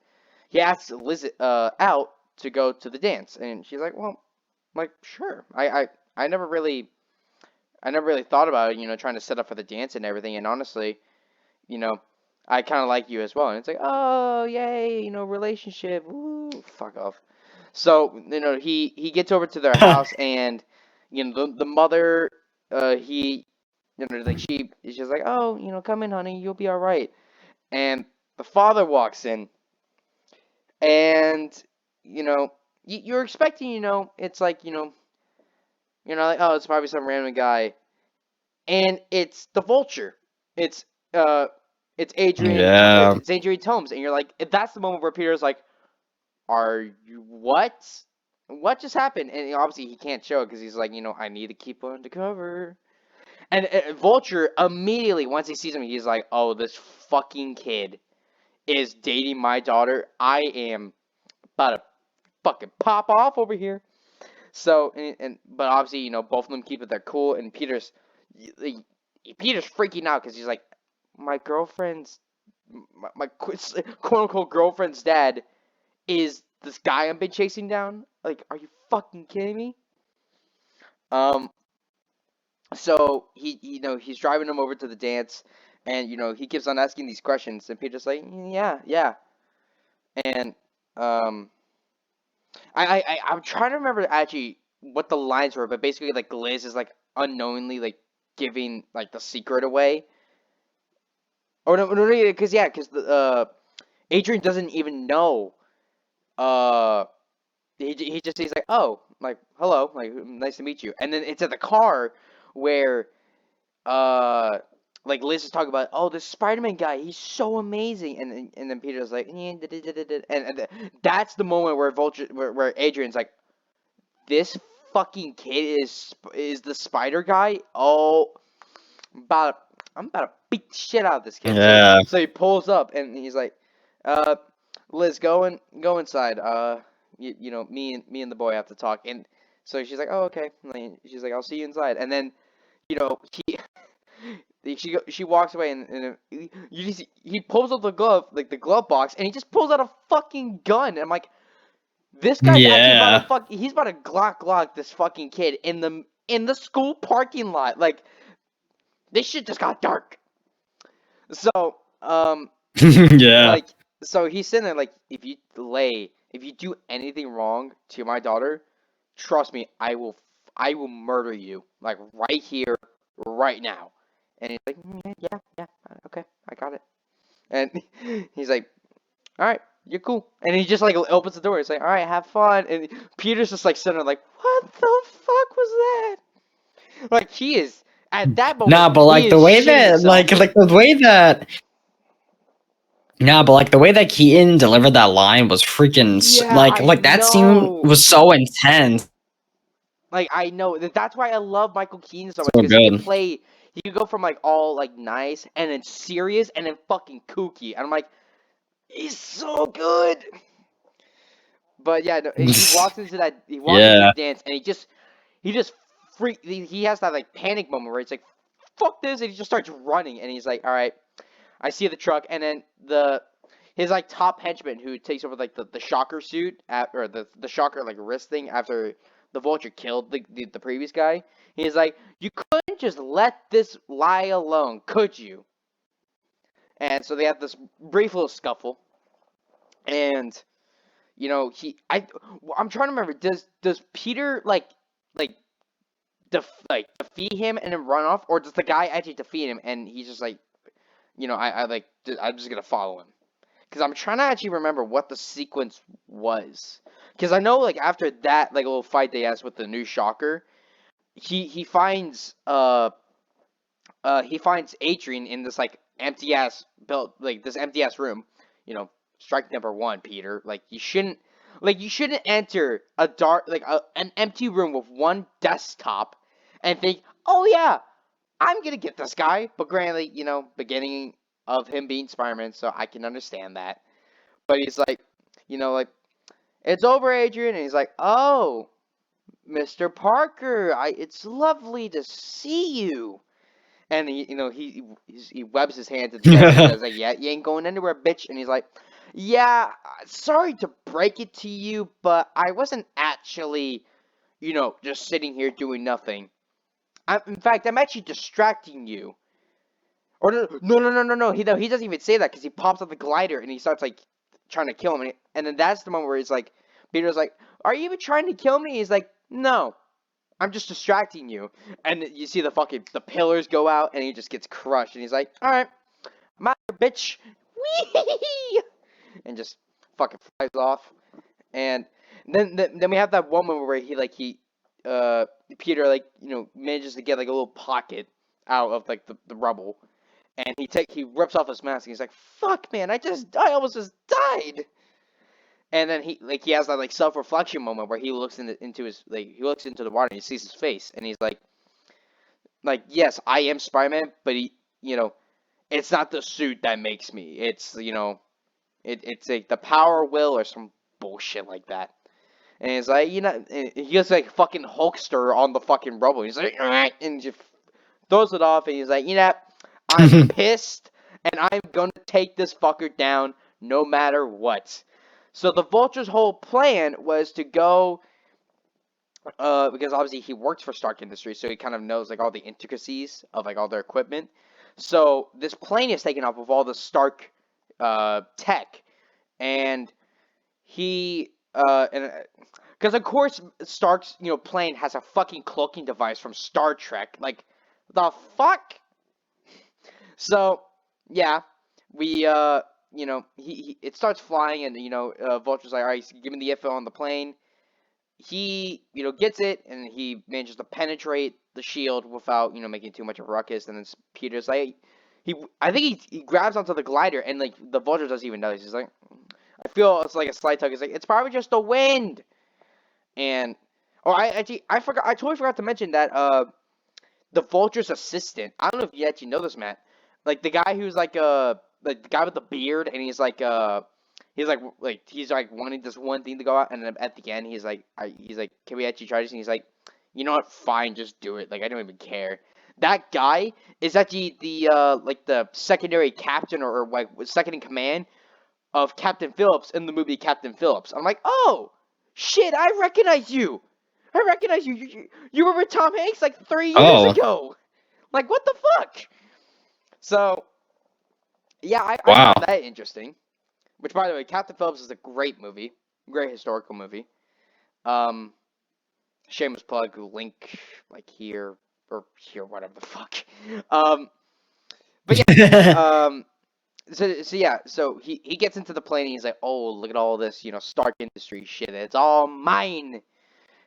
Liz out to go to the dance, and she's like, well, I'm like, sure. I never really thought about it, trying to set up for the dance and everything, and honestly, I kind of like you as well, and it's like, oh yay, relationship, woo, fuck off. So he gets over to their house, and the mother, he like she's just like, oh, come in, honey, you'll be all right. And the father walks in, and you're expecting, it's like, like, oh, it's probably some random guy, and it's the Vulture. It's uh it's Adrian. Yeah. It's Adrian Toomes, and you're like, that's the moment where Peter's like, are you what? What just happened? And obviously he can't show it because he's like, I need to keep undercover. And Vulture immediately, once he sees him, he's like, oh, this fucking kid is dating my daughter. I am about to fucking pop off over here. So, but obviously, both of them keep it their cool, and Peter's freaking out because he's like, my girlfriend's, my quote unquote girlfriend's dad is this guy I've been chasing down. Like, are you fucking kidding me? So he's driving him over to the dance, and he keeps on asking these questions, and Peter's like, yeah, and I'm trying to remember actually what the lines were, but basically like Liz is like unknowingly like giving like the secret away. Oh no, because the Adrian doesn't even know. Uh, he's like, oh, like hello, like nice to meet you, and then it's at the car where like Liz is talking about, oh, this Spider-Man guy, he's so amazing, and then Peter's like, and that's the moment where where Adrian's like, this fucking kid is the Spider guy. Oh, about I'm about to beat the shit out of this kid. Yeah. So he pulls up and he's like, Liz, go inside. You know, me and the boy have to talk. And so she's like, oh, okay. And she's like, I'll see you inside. And then, you know, she walks away and he pulls out the glove, like the glove box, and he just pulls out a fucking gun. And I'm like, this guy's actually about Yeah. to he's about to glock this fucking kid in the school parking lot. Like, this shit just got dark. So, Yeah. like, so he's sitting there like, if you do anything wrong to my daughter, trust me, I will murder you, like right here, right now. And he's like, yeah, okay, I got it. And he's like, all right, you're cool. And he just like opens the door. He's like, all right, have fun. And Peter's just like sitting there like, what the fuck was that? Like he is at that moment, Nah, but he like the is way shitting that himself. like the way that nah, but like the way that Keaton delivered that line was freaking Yeah, I like that scene know. was so intense. Like I know that's why I love Michael Keaton so much So because he could good. play. He could go from like all like nice and then serious and then fucking kooky. And I'm like, he's so good. But yeah, no, he walks into that. He walks into the Yeah. dance and he just he has that like panic moment where it's like, fuck this, and he just starts running and he's like, all right, I see the truck, and then his like top henchman who takes over like the shocker suit or the shocker like wrist thing after the vulture killed the previous guy. He's like, you couldn't just let this lie alone, could you? And so they have this brief little scuffle, and you know I'm trying to remember. Does Peter like defeat him and then run off, or does the guy actually defeat him and he's just like, you know, I'm just gonna follow him? Because I'm trying to actually remember what the sequence was. Because I know, like, after that, like, little fight they has with the new Shocker, he finds, he finds Adrian in this, like, empty-ass, built, like, this empty-ass room. You know, strike number one, Peter. You shouldn't enter a dark, like, an empty room with one desktop and think, oh, yeah, I'm gonna get this guy. But granted, you know, beginning of him being Spider-Man, so I can understand that. But he's like, you know, like, it's over, Adrian. And he's like, oh, Mr. Parker, it's lovely to see you. And he, you know, he webs his hand to the chest and he says, like, yeah, you ain't going anywhere, bitch. And he's like, yeah, sorry to break it to you, but I wasn't actually, you know, just sitting here doing nothing. In fact, I'm actually distracting you. Or no. He doesn't even say that because he pops up the glider and he starts like trying to kill him. And then that's the moment where he's like, Peter's like, "Are you even trying to kill me?" He's like, "No, I'm just distracting you." And you see the pillars go out and he just gets crushed. And he's like, "All right, I'm out here, bitch," Whee! And just fucking flies off. And then we have that one moment where Peter like, you know, manages to get like a little pocket out of like the rubble, and he rips off his mask and he's like, fuck, man, I almost just died. And then he has that like self-reflection moment where he looks into his, like, he looks into the water and he sees his face and he's like, yes, I am Spider-Man, but you know, it's not the suit that makes me. It's, you know, it's like the power will or some bullshit like that. And he's like, you know, and he gets like fucking Hulkster on the fucking rubble. He's like, alright, and just throws it off and he's like, you know, I'm pissed and I'm gonna take this fucker down no matter what. So the Vulture's whole plan was to go, because obviously he works for Stark Industries, so he kind of knows like all the intricacies of like all their equipment. So this plane is taken off with all the Stark tech, and he and because of course Stark's, you know, plane has a fucking cloaking device from Star Trek. Like, the fuck. So yeah, we you know, he it starts flying and, you know, Vulture's like, all right, give me the info on the plane. He, you know, gets it and he manages to penetrate the shield without, you know, making too much of a ruckus. And then Peter's like, I think he grabs onto the glider and like the Vulture doesn't even notice. He's like, I feel it's like a slight tug. He's like, it's probably just the wind. And I forgot, I totally forgot to mention that the Vulture's assistant. I don't know if you actually know this, Matt. Like the guy who's like the guy with the beard, and he's like wanting this one thing to go out, and then at the end he's like, can we actually try this? And he's like, you know what? Fine, just do it. Like I don't even care. That guy is actually the like the secondary captain or like second in command of Captain Phillips in the movie Captain Phillips. I'm like, oh shit, I recognize you. I recognize you. You were with Tom Hanks like 3 years Oh, ago. Like what the fuck? So yeah, I wow. found that interesting. Which, by the way, Captain Phillips is a great movie, great historical movie. Um, shameless plug, link like here or here, whatever the fuck. Um, but yeah, so yeah, so he gets into the plane and he's like, oh, look at all this, Stark Industries shit. It's all mine.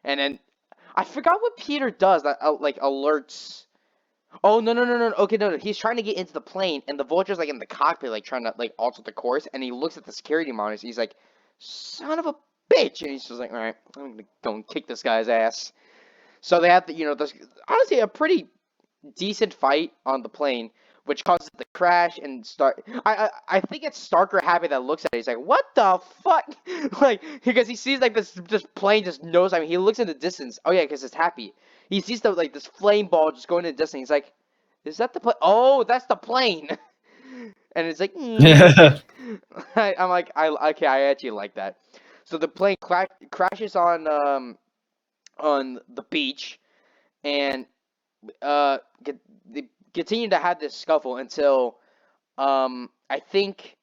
And then I forgot what Peter does that like alerts. Oh no. Okay, no. He's trying to get into the plane, and the Vulture's like in the cockpit, like trying to like alter the course. And he looks at the security monitors. He's like, "Son of a bitch!" And he's just like, "All right, I'm gonna go and kick this guy's ass." So they have this honestly a pretty decent fight on the plane, which causes it to crash and start. I think it's Starker Happy that looks at it. He's like, "What the fuck?" Like because he sees like this plane just knows. I mean, he looks in the distance. Oh yeah, because it's Happy. He sees this flame ball just going in the distance. He's like, "Is that the plane? Oh, that's the plane." And it's like, I'm like, okay, I actually like that. So the plane crashes on the beach, and uh, they continue to have this scuffle until I think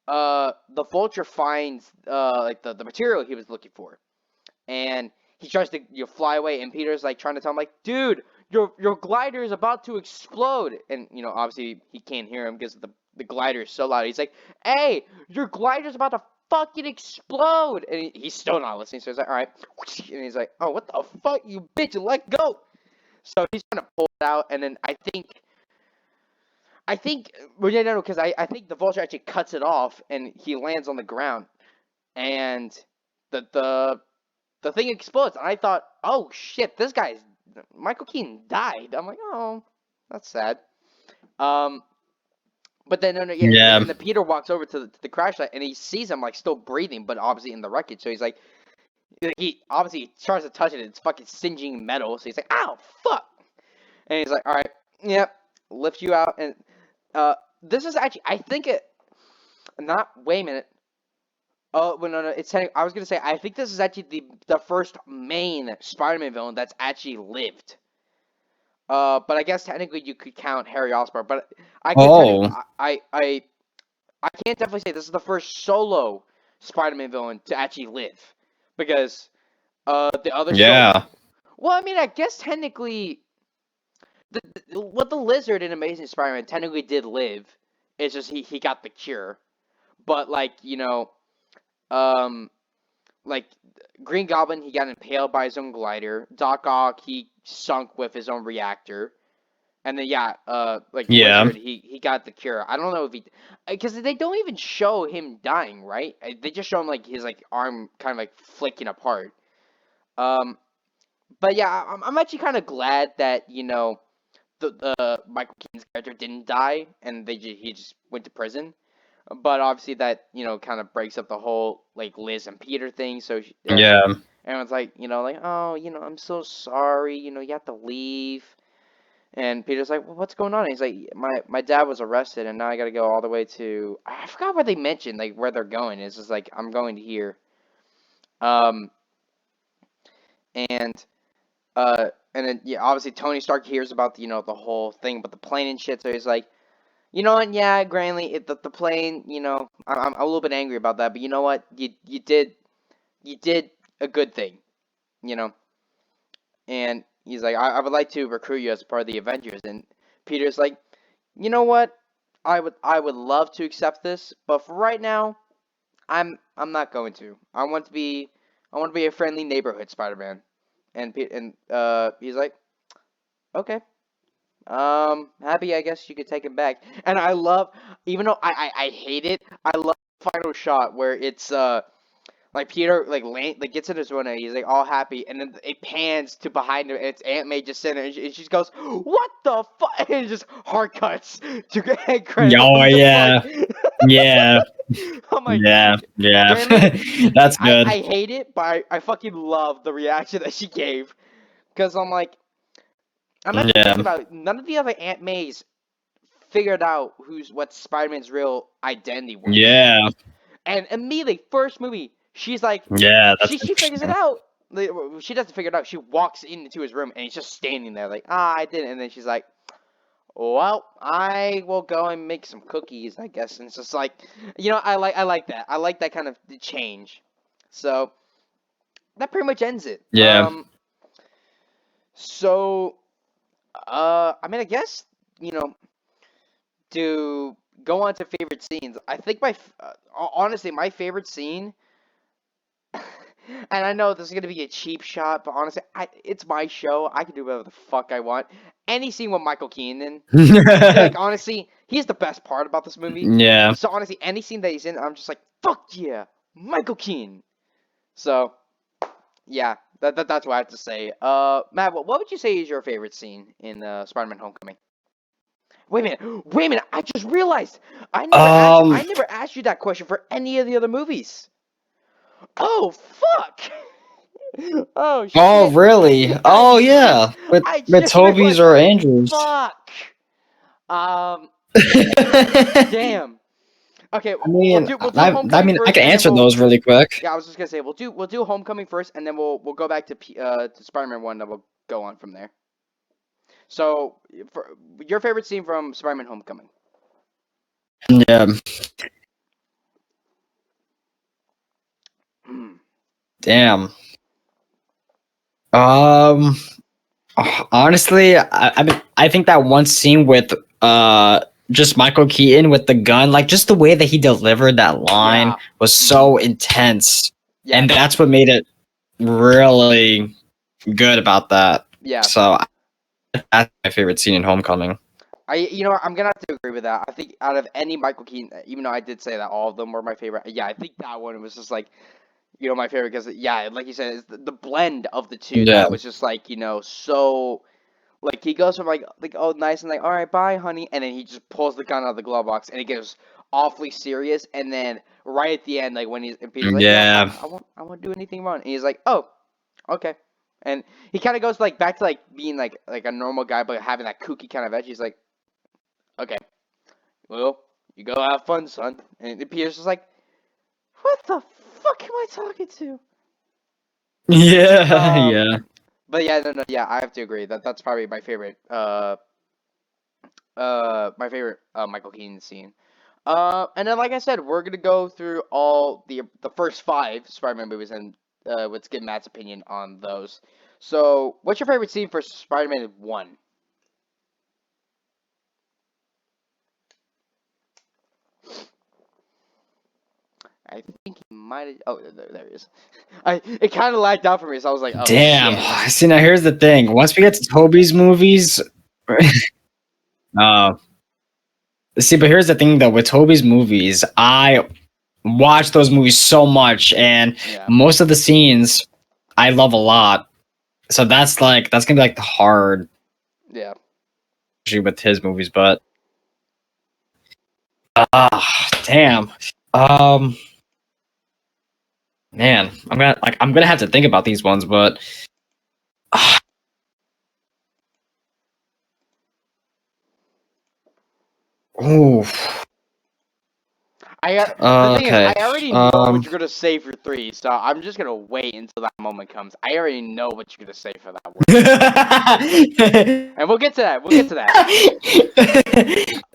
the Vulture finds like the material he was looking for, and he tries to fly away, and Peter's like trying to tell him like, dude, your glider is about to explode, and obviously he can't hear him because the glider is so loud. He's like, hey, your glider's about to fucking explode, and he's still not listening. So he's like, all right, and he's like, oh, what the fuck, you bitch, let go. So he's trying to pull it out, and then well, yeah, no, because I think the Vulture actually cuts it off, and he lands on the ground, and the thing explodes. And I thought, oh shit, Michael Keaton died. I'm like, oh, that's sad. Um, but then no, yeah, Yeah. and then Peter walks over to the crash site, and he sees him like still breathing, but obviously in the wreckage. So he's like, he obviously tries to touch it. It's fucking singeing metal. So he's like, ow, fuck. And he's like, all right, yep, lift you out. And this is actually, I think it. Not. Wait a minute. Oh, well, no. I was gonna say, I think this is actually the first main Spider-Man villain that's actually lived. But I guess technically you could count Harry Osborn. But I can tell you, Oh, I can't definitely say this is the first solo Spider-Man villain to actually live, because the other yeah. well, I mean, I guess technically the Lizard in Amazing Spider-Man technically did live. It's just he got the cure. But like um, like Green Goblin, he got impaled by his own glider. Doc Ock, he sunk with his own reactor. And then yeah, like Yeah. Lizard, he got the cure. I don't know if because they don't even show him dying, right? They just show him like his like arm kind of like flicking apart. Um, but yeah, I'm actually kind of glad that the Michael Keaton's character didn't die, and he just went to prison. But obviously that kind of breaks up the whole like Liz and Peter thing. So Yeah. everyone's like like, oh, I'm so sorry. You have to leave. And Peter's like, well, what's going on? And he's like, my dad was arrested, and now I got to go all the way to, I forgot where they mentioned like where they're going. It's just like, I'm going to here. Um and and then yeah, obviously Tony Stark hears about the whole thing about the plane and shit. So he's like, you know what? Yeah, Granley, the plane. I'm a little bit angry about that, but you know what? You did a good thing. You know. And he's like, I would like to recruit you as part of the Avengers. And Peter's like, you know what? I would love to accept this, but for right now, I'm not going to. I want to be a friendly neighborhood Spider-Man. And he's like, okay. Happy, I guess you could take him back. And I love, even though I hate it, I love the final shot where it's Like Peter like gets in his room and he's like all happy, and then it pans to behind him and it's Aunt May just sitting there, and she goes, "What the fuck?" And it just hard cuts to end credits. Oh I'm just like, yeah, yeah, I'm like, yeah, yeah. granted, That's good. I hate it, but I fucking love the reaction that she gave because I'm like, I'm actually Yeah, thinking about it, none of the other Aunt Mays figured out what Spider-Man's real identity was. yeah, And immediately, first movie, she's like, yeah. That's she figures it interesting. out. Like, she doesn't figure it out. She walks into his room and he's just standing there, like, I didn't. And then she's like, well, I will go and make some cookies, I guess. And it's just like, I like that. I like that kind of change. So that pretty much ends it. Yeah, So, I mean, I guess you know to go on to favorite scenes. I think honestly, my favorite scene. And I know this is gonna be a cheap shot, but honestly, it's my show. I can do whatever the fuck I want. Any scene with Michael Keaton, like honestly, he's the best part about this movie. yeah. So honestly, any scene that he's in, I'm just like, fuck yeah, Michael Keaton. So yeah, that's what I have to say. Matt, what would you say is your favorite scene in Spider-Man: Homecoming? Wait a minute! I just realized I Um. never asked you that question for any of the other movies. Oh fuck! Oh Oh, shit! really? I Oh, just yeah. With I with just Toby's realized. or Andrews. Fuck. Um. I Damn. Okay, mean, we'll do Homecoming I first, can and then answer those really quick. yeah, I was just gonna say we'll do Homecoming first, and then we'll go back to Spider-Man 1, and we'll go on from there. So, for your favorite scene from Spider-Man: Homecoming? Yeah. Damn. Um. Honestly, I think that one scene with just Michael Keaton with the gun, like just the way that he delivered that line Yeah. was so intense, Yeah. and that's what made it really good about that. Yeah. So that's my favorite scene in Homecoming. I'm gonna have to agree with that. I think out of any Michael Keaton, even though I did say that all of them were my favorite, yeah, I think that one was just like, my favorite because yeah, like you said, it's the blend of the two Yeah, that was just like, so like he goes from like oh nice and like all right bye honey, and then he just pulls the gun out of the glove box and it gets awfully serious, and then right at the end like when and Peter's like yeah yeah, I won't do anything wrong, and he's like oh okay, and he kind of goes like back to like being like a normal guy but having that kooky kind of edge. He's like okay. Well, you go have fun, son. And Peter's just like, what the fuck am I talking to? yeah, yeah. But yeah, no, yeah, I have to agree that that's probably my favorite, Michael Keaton scene. And then like I said, we're gonna go through all the first five Spider-Man movies and let's get Matt's opinion on those. So, what's your favorite scene for Spider-Man 1? I think he might have. Oh, there he is. It kind of lagged out for me, so I was like, oh Damn. shit. See, now here's the thing. Once we get to Toby's movies, uh, see, but here's the thing though. With Toby's movies, I watch those movies so much, and Yeah, most of the scenes I love a lot. So that's gonna be like the hard yeah. issue with his movies, but damn. Um, man, I'm gonna have to think about these ones, but ooh, The thing is, I okay. already know what you're gonna say for three, so I'm just gonna wait until that moment comes. I already know what you're gonna say for that one, and we'll get to that. We'll get to that.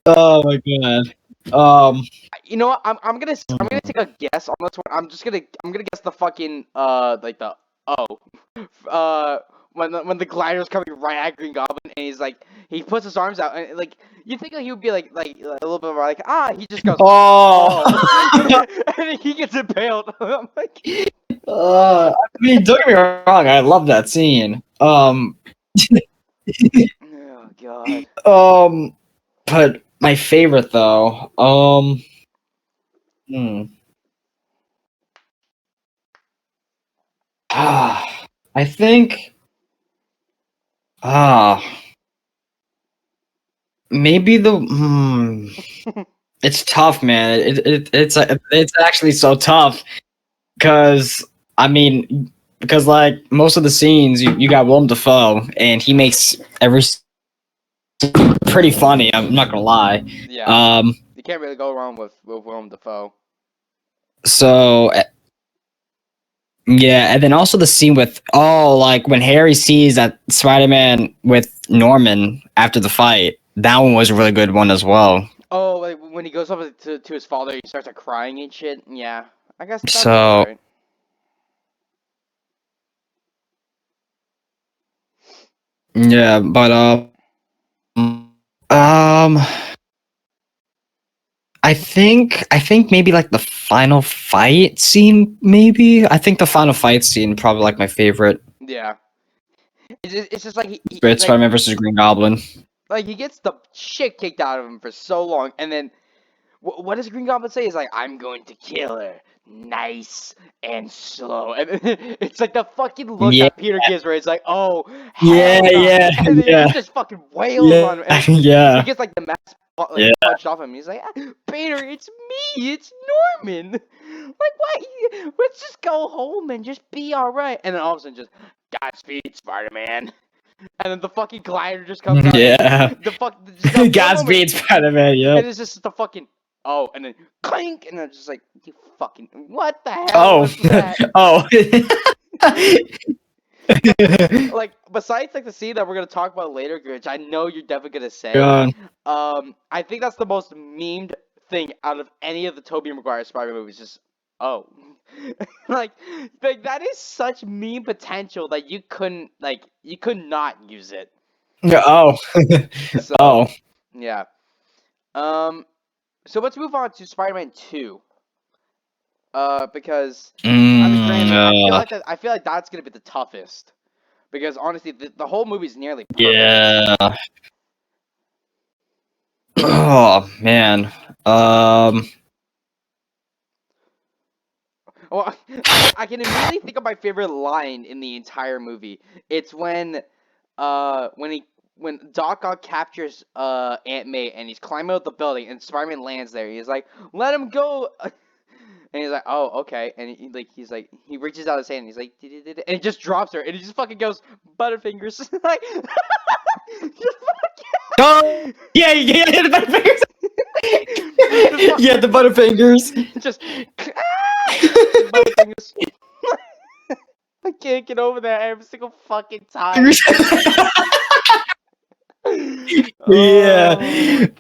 Oh my god. You know what? I'm gonna take a guess on this one. I'm gonna guess the fucking like the oh when the glider's coming right at Green Goblin, and he puts his arms out, and like you think that he would be like a little bit more like he just goes Oh. oh and then he gets impaled. I'm like I mean, don't get me wrong, I love that scene. oh god. Um, but my favorite though, hmm. I think ah maybe it's tough, man. It's actually so tough because I mean because like most of the scenes you got Willem Dafoe and he makes pretty funny. I'm not gonna lie. Yeah, Um, you can't really go wrong with Willem Dafoe. so yeah, and then also the scene with like when Harry sees that Spider-Man with Norman after the fight. That one was a really good one as well. Oh, like when he goes up to his father, he starts like crying and shit. Yeah, I guess that sounds So right. yeah, but um, I think maybe like the final fight scene. Maybe I think the final fight scene probably like my favorite. Yeah, it's just like It's Spider-Man versus Green Goblin. like he gets the shit kicked out of him for so long, and then what does Green Goblin say? Is like, I'm going to kill her, nice and slow, and it's like the fucking look Yeah, that Peter gives, where it's like, oh yeah, hell no, yeah, and then yeah, he just fucking wails yeah, on him, and he yeah, gets like the mask like yeah. punched off him. He's like, "Ah, Peter, it's me, it's Norman. Like what? Let's just go home and just be all right." And then all of a sudden, just Godspeed, Spider-Man. And then the fucking glider just comes out, and Yeah. just that one moment, Godspeed, Spider-Man. Yep. and it's just the fucking and then clink, and I'm just like, you fucking what the hell Oh. was that? Oh. Like besides like the scene that we're gonna talk about later, which I know you're definitely gonna say, God. I think that's the most memed thing out of any of the Tobey Maguire Spider-Man movies. Just oh, like that is such meme potential that you could not use it. Oh. So Oh. yeah. Um. So let's move on to Spider-Man 2. Because I mean, granted, Uh, I feel like that's gonna be the toughest because honestly, the whole movie's nearly perfect. yeah. Oh man. Um. Well, I can immediately think of my favorite line in the entire movie. It's when Doc Ock captures Aunt May and he's climbing out the building and Spider-Man lands there. He's like, "Let him go." And he's like, "Oh, okay." And he's like, he reaches out his hand and he's like, "Did-did-did-did," and he just drops her and he just fucking goes Butterfingers like, just Oh. Yeah. Yeah. Yeah. The Butterfingers. fucking, Yeah. The Butterfingers. just Butterfingers. I can't get over that every single fucking time. Yeah.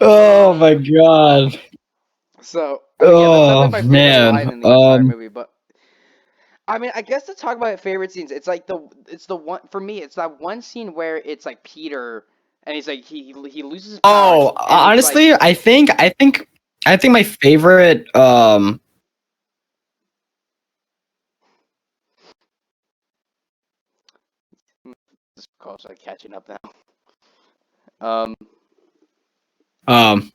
Oh my Oh my god. god. So, I mean, yeah, that's Oh definitely my favorite line man. in the entire movie. But I mean, I guess to talk about favorite scenes, it's the one for me. It's that one scene where it's like Peter, and he's like he loses his powers, Oh, and he's like, honestly, I think my favorite this call's like catching up now. Um, um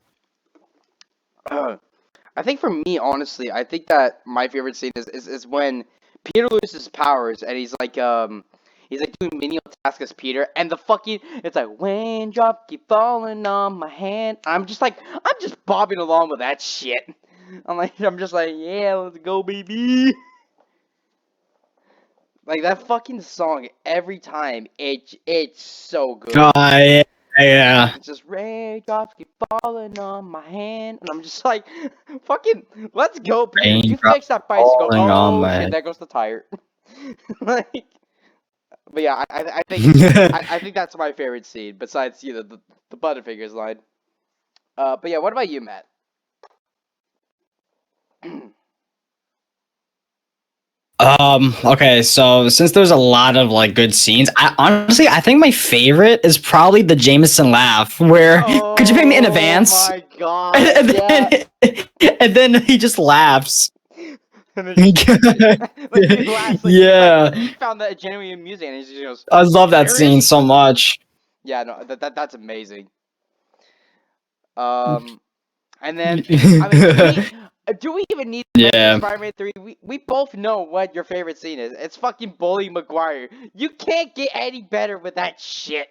I think for me, honestly, I think that my favorite scene is when Peter loses his powers and he's like doing menial tasks as Peter and the fucking it's like raindrop keep falling on my hand. I'm just bobbing along with that shit. I'm just like, yeah, let's go, baby. Like that fucking song every time it's so good. yeah, yeah. It's just raindrops keep falling on my hand, and I'm just like, fucking, let's go, Peter. You Raindrops fix that bicycle. falling on Oh my shit, head. there goes the tire. Like, but yeah, I think that's my favorite scene. Besides, the Butterfingers line. But yeah, what about you, Matt? Okay, so since there's a lot of like good scenes, I think my favorite is probably the Jameson laugh where could you pay me in Oh advance? my god, And yeah. then and then he just laughs. And then just like he laughs like Yeah. he found that genuinely amusing, and he just goes, I love that scene serious? so much. Yeah, no, that's amazing. Um, and then I mean, for me, Do we even need to mention Yeah. Spider-Man 3? We both know what your favorite scene is. It's fucking Bully Maguire. You can't get any better with that shit.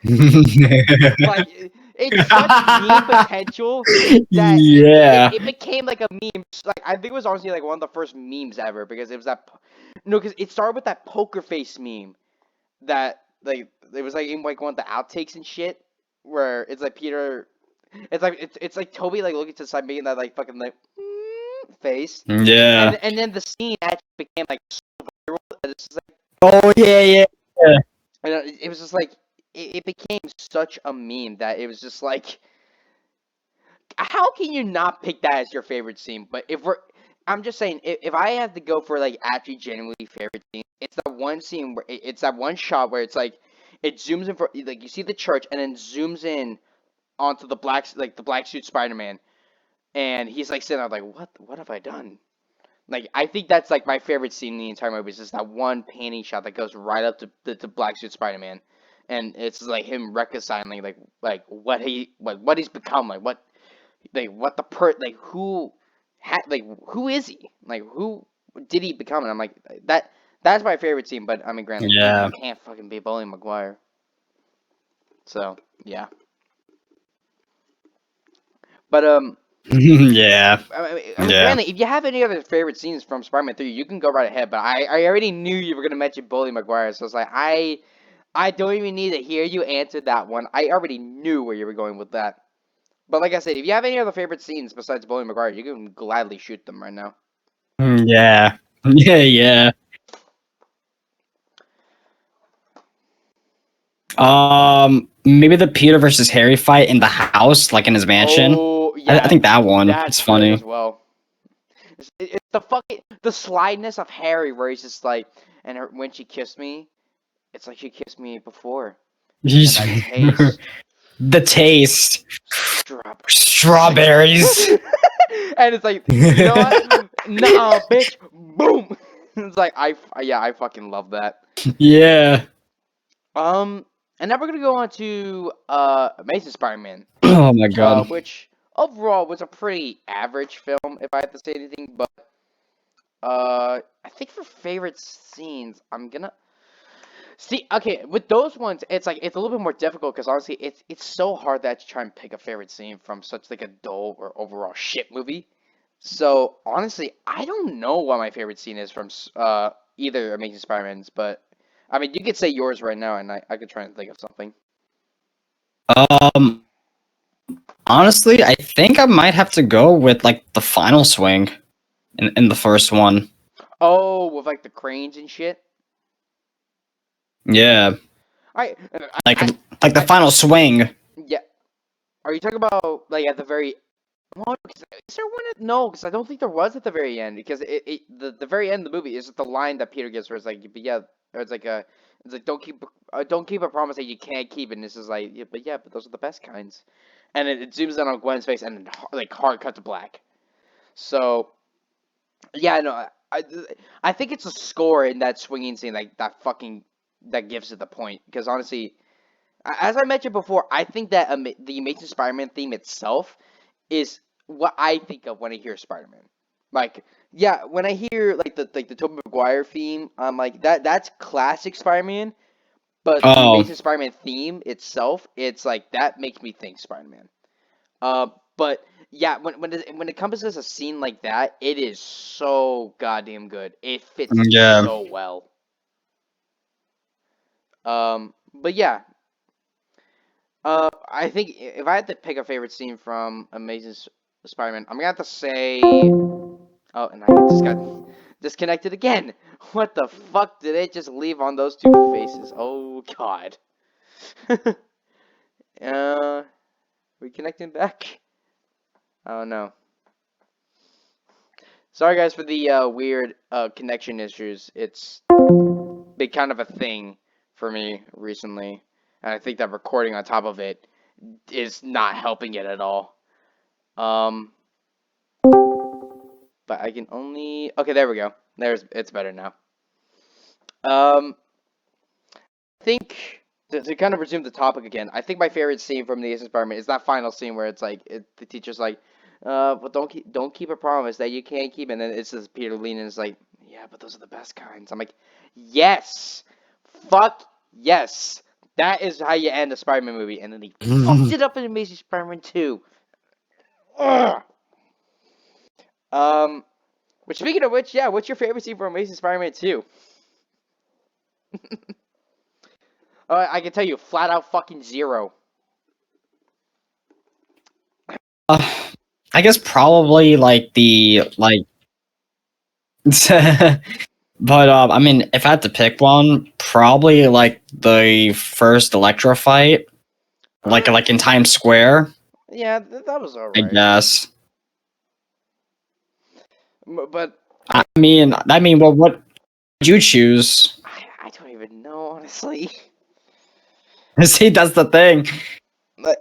Like, it's such meme potential that Yeah. it became like a meme. Like, I think it was honestly like one of the first memes ever because it was that. No, because it started with that poker face meme that like it was like in like one of the outtakes and shit where it's like Peter. It's like Toby like looking to the side making that like fucking like face, Yeah. and then the scene actually became like so viral. And it's just like, Oh yeah, yeah, yeah. and it was just like it became such a meme that it was just like, how can you not pick that as your favorite scene? But I'm just saying, if I had to go for like actually genuinely favorite scene, it's that one scene where it's that one shot where it's like it zooms in for like you see the church and then zooms in onto the black suit Spider-Man, and he's like sitting there like, what have I done? Like, I think that's like my favorite scene in the entire movie. Is just that one panning shot that goes right up to the black suit Spider-Man, and it's like him reconciling like what he's become, what the like who is he, like who did he become? And I'm like that's my favorite scene. But I mean, granted, you Yeah. can't fucking be Bully Maguire. So yeah, but Yeah. I mean, Yeah. granted, if you have any other favorite scenes from Spider-Man 3, you can go right ahead. But I already knew you were gonna mention Bully Maguire, so it's like I don't even need to hear you answer that one. I already knew where you were going with that. But like I said, if you have any other favorite scenes besides Bully Maguire, you can gladly shoot them right now. Yeah. Yeah, yeah. Maybe the Peter versus Harry fight in the house, like in his mansion. Oh I yeah, think that one. that's It's good as funny. well. It's the fucking the slideness of Harry, where he's just like, and when she kissed me, it's like she kissed me before, and He's that taste. the taste. Strawberries. Strawberries. And it's like, you know what? Nah, bitch. Boom. It's like yeah, I fucking love that. Yeah. Um, and now we're gonna go on to Amazing Spider-Man, Oh my god. which overall was a pretty average film, if I have to say anything. But I think for favorite scenes, I'm gonna see. Okay, with those ones, it's like it's a little bit more difficult because honestly, it's so hard that to try and pick a favorite scene from such like a dull or overall shit movie. So honestly, I don't know what my favorite scene is from either Amazing Spider-Man's, but I mean, you could say yours right now, and I could try and think of something. Um Honestly, I think I might have to go with like the final swing in the first one. Oh, with like the cranes and shit. Yeah. I, Like I, like the I, final swing. yeah. Are you talking about like at the very? Well, is there one? No, because I don't think there was at the very end. Because the very end of the movie is the line that Peter gives, where it's like, but yeah, or it's like don't keep a promise that you can't keep, and this is like, yeah, but those are the best kinds, and it zooms in on Gwen's face, and then like hard cut to black. So yeah, no, I think it's a score in that swinging scene, like that fucking that gives it the point. Because honestly, as I mentioned before, I think that the Amazing Spider-Man theme itself is what I think of when I hear Spider-Man. Like, yeah, when I hear like the Tobey Maguire theme, I'm like that's classic Spider-Man. But the Oh, Amazing Spider-Man theme itself, it's like that makes me think Spider-Man. But yeah, when it comes to a scene like that, it is so goddamn good. It fits yeah. so well. But yeah, I think if I had to pick a favorite scene from Amazing Spider-Man, I'm gonna have to say. Oh, and I just got disconnected again. What the fuck did it just leave on those two faces? Oh god. Reconnecting back. Oh no. Sorry guys for the weird connection issues. It's been kind of a thing for me recently, and I think that recording on top of it is not helping it at all. Um, but I can only. Okay, there we go. It's better now. Um, I think to kind of resume the topic again. I think my favorite scene from the Ace Spider-Man is that final scene where it's like the teacher's like, But don't keep a promise that you can't keep. And then it says Peter Lean and it's like, yeah, but those are the best kinds. I'm like, yes, fuck yes. That is how you end a Spider-Man movie. And then he fucked it up in Amazing Spider-Man 2. Ugh. Um, which speaking of which, yeah, what's your favorite scene from Amazing Spider-Man 2? I can tell you, flat out fucking zero. I guess probably like but I mean, if I had to pick one, probably like the first Electro fight, like in Times Square, Yeah, that was I alright. guess. But I mean, well, what would you choose? I don't even know, honestly. See, that's the thing. Like,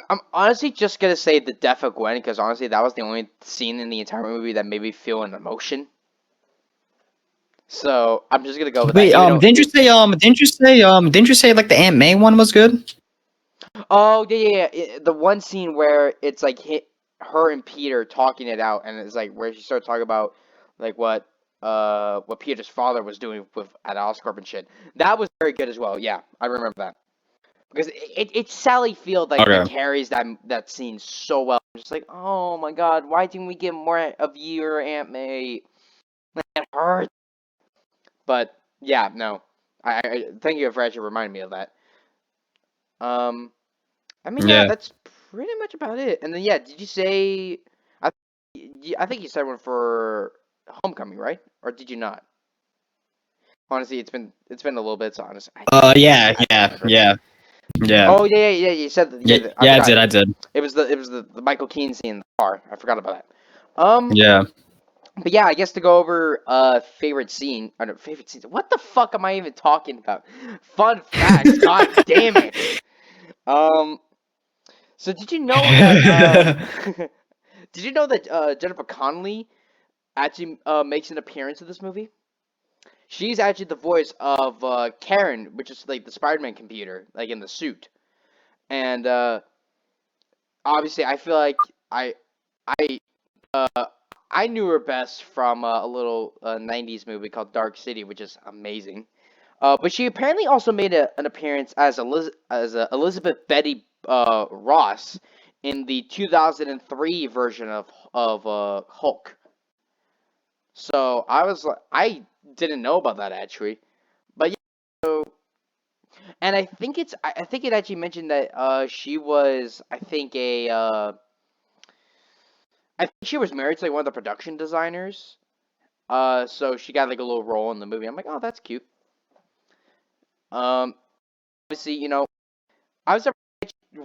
I'm honestly just gonna say the death of Gwen because honestly that was the only scene in the entire movie that made me feel an emotion. So I'm just gonna go with that. Wait, Even though didn't you say, didn't you say like the Aunt May one was good? oh yeah, the one scene where it's like her and Peter talking it out, and it's like where she started talking about like what Peter's father was doing with at Oscorp and shit. That was very good as well. Yeah, I remember that because it's Sally Field that Okay. carries that scene so well. I'm just like, oh my god, why didn't we get more of you or Aunt May? It hurts. But yeah, no, I thank you for actually reminding me of that. Um. I mean, yeah, Yeah. that's pretty much about it. And then, yeah, did you say? I, I think you said one for Homecoming, right? Or did you not? Honestly, it's been a little bit. So honest, Yeah, I don't yeah, remember. yeah, yeah, Oh yeah. You said that. yeah, Yeah, I yeah. I forgot. did, I did. It was the Michael Keane scene in the car. I forgot about that. Yeah. But yeah, I guess to go over favorite scene. Favorite scenes. What the fuck am I even talking about? Fun facts. God damn it. Um. So did you know that did you know that Jennifer Connelly actually makes an appearance in this movie? She's actually the voice of Karen, which is like the Spider-Man computer, like in the suit. And obviously, I feel like I uh, I knew her best from a little '90s movie called Dark City, which is amazing. But she apparently also made an appearance as Elizabeth Betty Ross in the 2003 version of Hulk. So I didn't know about that actually, but yeah. So and I think it actually mentioned that she was I think she was married to like one of the production designers. So she got like a little role in the movie. I'm like, oh, that's cute. Um, obviously, I was never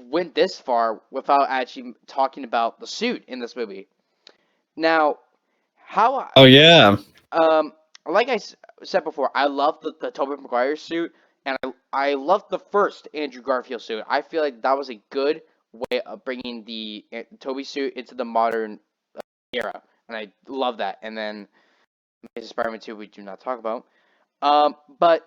went this far without actually talking about the suit in this movie. Now, how Oh yeah. um like said before, I love the Tobey Maguire suit, and I love the first Andrew Garfield suit. I feel like that was a good way of bringing the Toby suit into the modern era, and I love that. And then Amazing Spider-Man 2, we do not talk about. But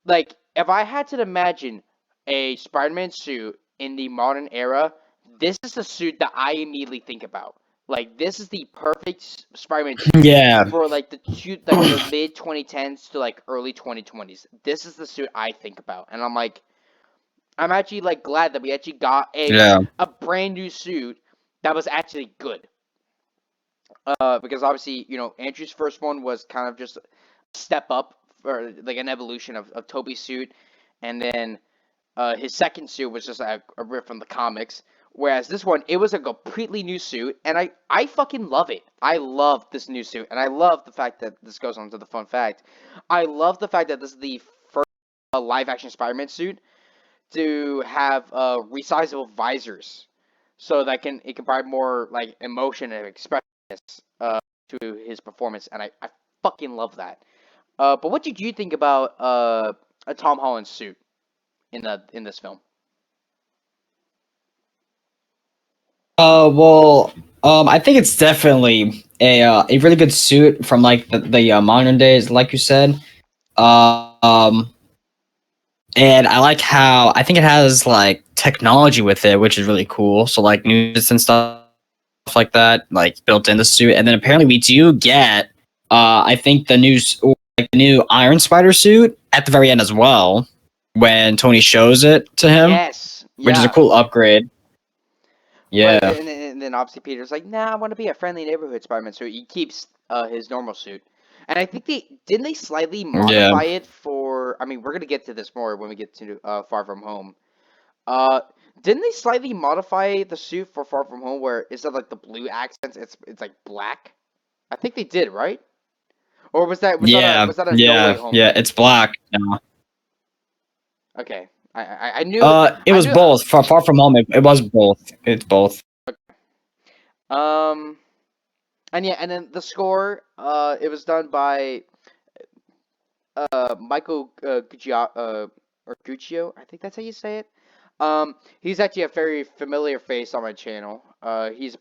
like if I had to imagine a Spider-Man suit in the modern era, this is the suit that I immediately think about. Like this is the perfect Spider-Man suit Yeah. for like the mid 2010s to like early 2020s. This is the suit I think about, and I'm actually like glad that we actually got Yeah. a brand new suit that was actually good. Because obviously Andrew's first one was kind of just a step up or like an evolution of Toby's suit, and then his second suit was just a riff from the comics. Whereas this one, it was a completely new suit, and I fucking love it. I love this new suit, and I love the fact that this goes on to the fun fact. I love the fact that this is the first live action Spider-Man suit to have resizable visors, so that it can provide more like emotion and expressiveness to his performance, and I fucking love that. But what did you think about a Tom Holland suit in this film? Well, I think it's definitely a really good suit from like the modern days, like you said. Um, and I like how I think it has like technology with it, which is really cool. So like news and stuff. stuff like that, like built in the suit. And then apparently we do get, I think the new Iron Spider suit at the very end as well, when Tony shows it to him, Yes, which is a yeah. cool upgrade. But Yeah, and then obviously Peter's like, nah, I want to be a friendly neighborhood Spider-Man, so he keeps his normal suit. And I think they slightly yeah, modify it for. I mean, we're gonna get to this more when we get to Far From Home. Uh, didn't they slightly modify the suit for Far From Home, where instead of like the blue accents, it's like black? I think they did, right? Or yeah, was that a No Way yeah, Home yeah. thing? It's black now. Okay, I knew It I was knew. both. Far from home, it was both. It's both. Um, and yeah, and then the score, it was done by Michael or Guccio. I think that's how you say it. He's actually a very familiar face on my channel. He's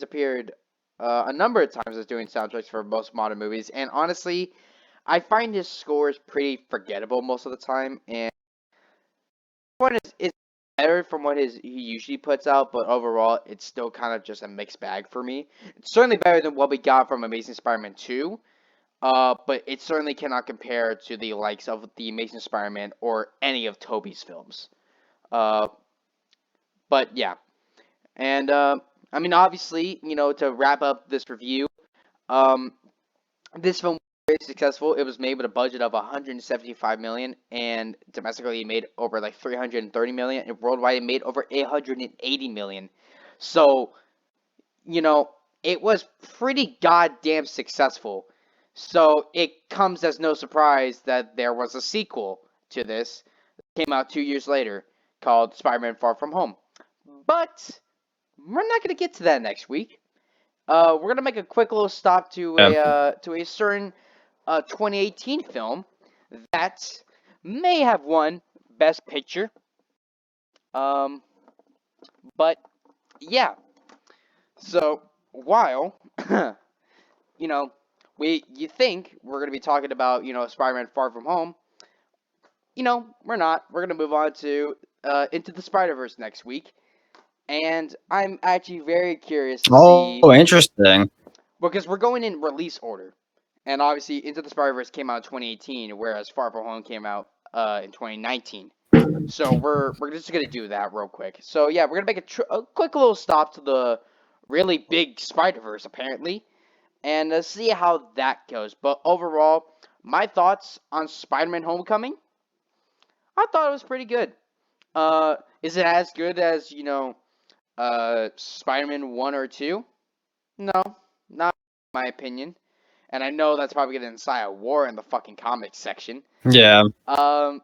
appeared a number of times as doing soundtracks for most modern movies, and honestly, I find his scores pretty forgettable most of the time. And one is better from what he usually puts out, but overall, it's still kind of just a mixed bag for me. It's certainly better than what we got from Amazing Spider-Man 2. But it certainly cannot compare to the likes of The Amazing Spider-Man or any of Tobey's films. Uh, but yeah, and I mean, obviously, to wrap up this review, um, this film was very successful. It was made with a budget of 175 million, and domestically, it made over like 330 million, and worldwide, it made over 880 million. So you know, it was pretty goddamn successful. So it comes as no surprise that there was a sequel to this. It came out 2 years later called Spider-Man Far From Home. But we're not going to get to that next week. We're going to make a quick little stop Yeah. to a certain 2018 film that may have won Best Picture. Um, but yeah, so while you know, you think we're gonna be talking about Spider-Man Far From Home. We're not. We're gonna move on to Into the Spider-Verse next week, and I'm actually very curious to see Oh, interesting. because we're going in release order, and obviously Into the Spider-Verse came out in 2018, whereas Far From Home came out in 2019. So we're just gonna do that real quick. So yeah, we're gonna make a quick little stop to the really big Spider-Verse apparently, and see how that goes. But overall, my thoughts on Spider-Man: Homecoming, I thought it was pretty good. Is it as good as Spider-Man 1 or 2? No, not in my opinion. And I know that's probably gonna incite a war in the fucking comics section. Yeah. Um,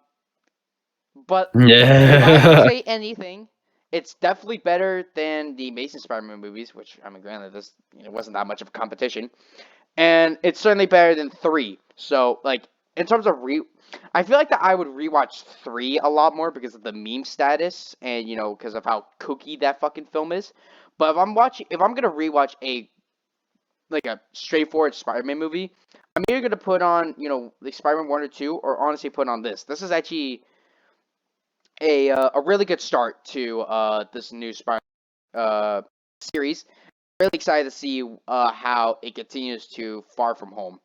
but if I had to Yeah. say anything, it's definitely better than the Amazing Spider-Man movies, which I mean, granted, this wasn't that much of a competition. And it's certainly better than 3. So, like, in terms of I feel like that I would rewatch 3 a lot more because of the meme status and because of how kooky that fucking film is. But if I'm gonna rewatch a straightforward Spider-Man movie, I'm either gonna put on like Spider-Man 1 or 2, or honestly put on this. This is actually a really good start to this new Spider series. Really excited to see how it continues to Far From Home.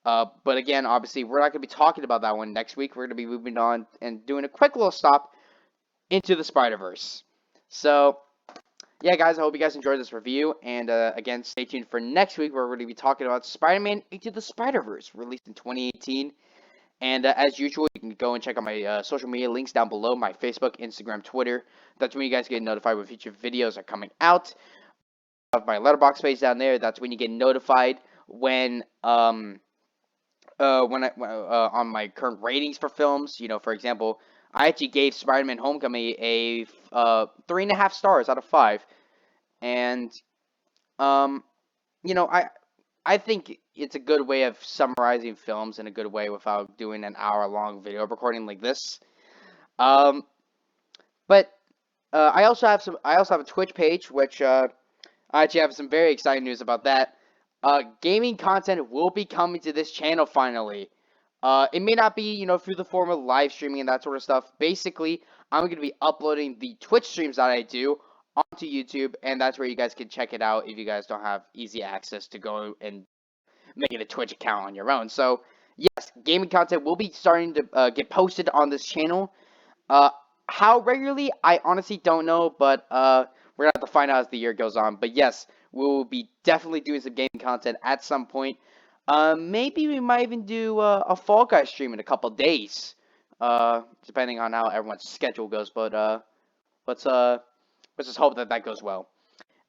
But again, obviously, we're not going to be talking about that one next week. We're going to be moving on and doing a quick little stop into the Spider-Verse. So, yeah, guys, I hope you guys enjoyed this review. And again, stay tuned for next week where we're going to be talking about Spider-Man Into the Spider-Verse, released in 2018. And as usual, you can go and check out my social media links down below, my Facebook, Instagram, Twitter. That's when you guys get notified when future videos are coming out. I have my letterbox page down there. That's when you get notified when on my current ratings for films. For example, I actually gave Spider-Man: Homecoming a 3.5 stars out of 5, and um, I think it's a good way of summarizing films in a good way without doing an hour-long video recording like this. Um, but I also have a Twitch page, which I actually have some very exciting news about that. Gaming content will be coming to this channel finally. It may not be, through the form of live streaming and that sort of stuff. Basically, I'm going to be uploading the Twitch streams that I do onto to YouTube, and that's where you guys can check it out if you guys don't have easy access to go and make it a Twitch account on your own. So yes, gaming content will be starting to get posted on this channel. Uh, how regularly, I honestly don't know, but we're gonna have to find out as the year goes on. But yes, we will be definitely doing some gaming content at some point. Maybe we might even do a Fall Guys stream in a couple days, depending on how everyone's schedule goes. But let's uh, let's just hope that that goes well.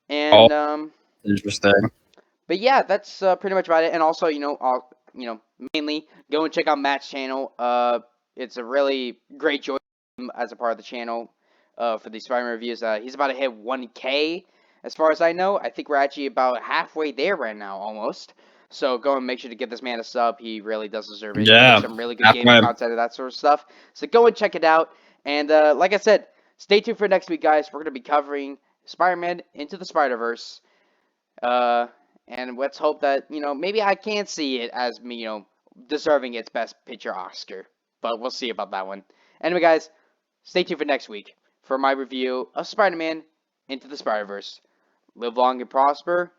Oh, And interesting. but yeah, that's pretty much about it. And also, mainly go and check out Matt's channel. It's a really great joy as a part of the channel for these Spider-Man reviews. He's about to hit 1K, as far as I know. I think we're actually about halfway there right now, almost. So go and make sure to give this man a sub. He really does deserve it. He makes Yeah, some really good gaming halfway. content and that sort of stuff. So go and check it out. And like I said, stay tuned for next week, guys. We're going to be covering Spider-Man Into the Spider-Verse. Uh, and let's hope that, maybe I can see it as me, deserving its Best Picture Oscar. But we'll see about that one. Anyway, guys, stay tuned for next week for my review of Spider-Man Into the Spider-Verse. Live long and prosper,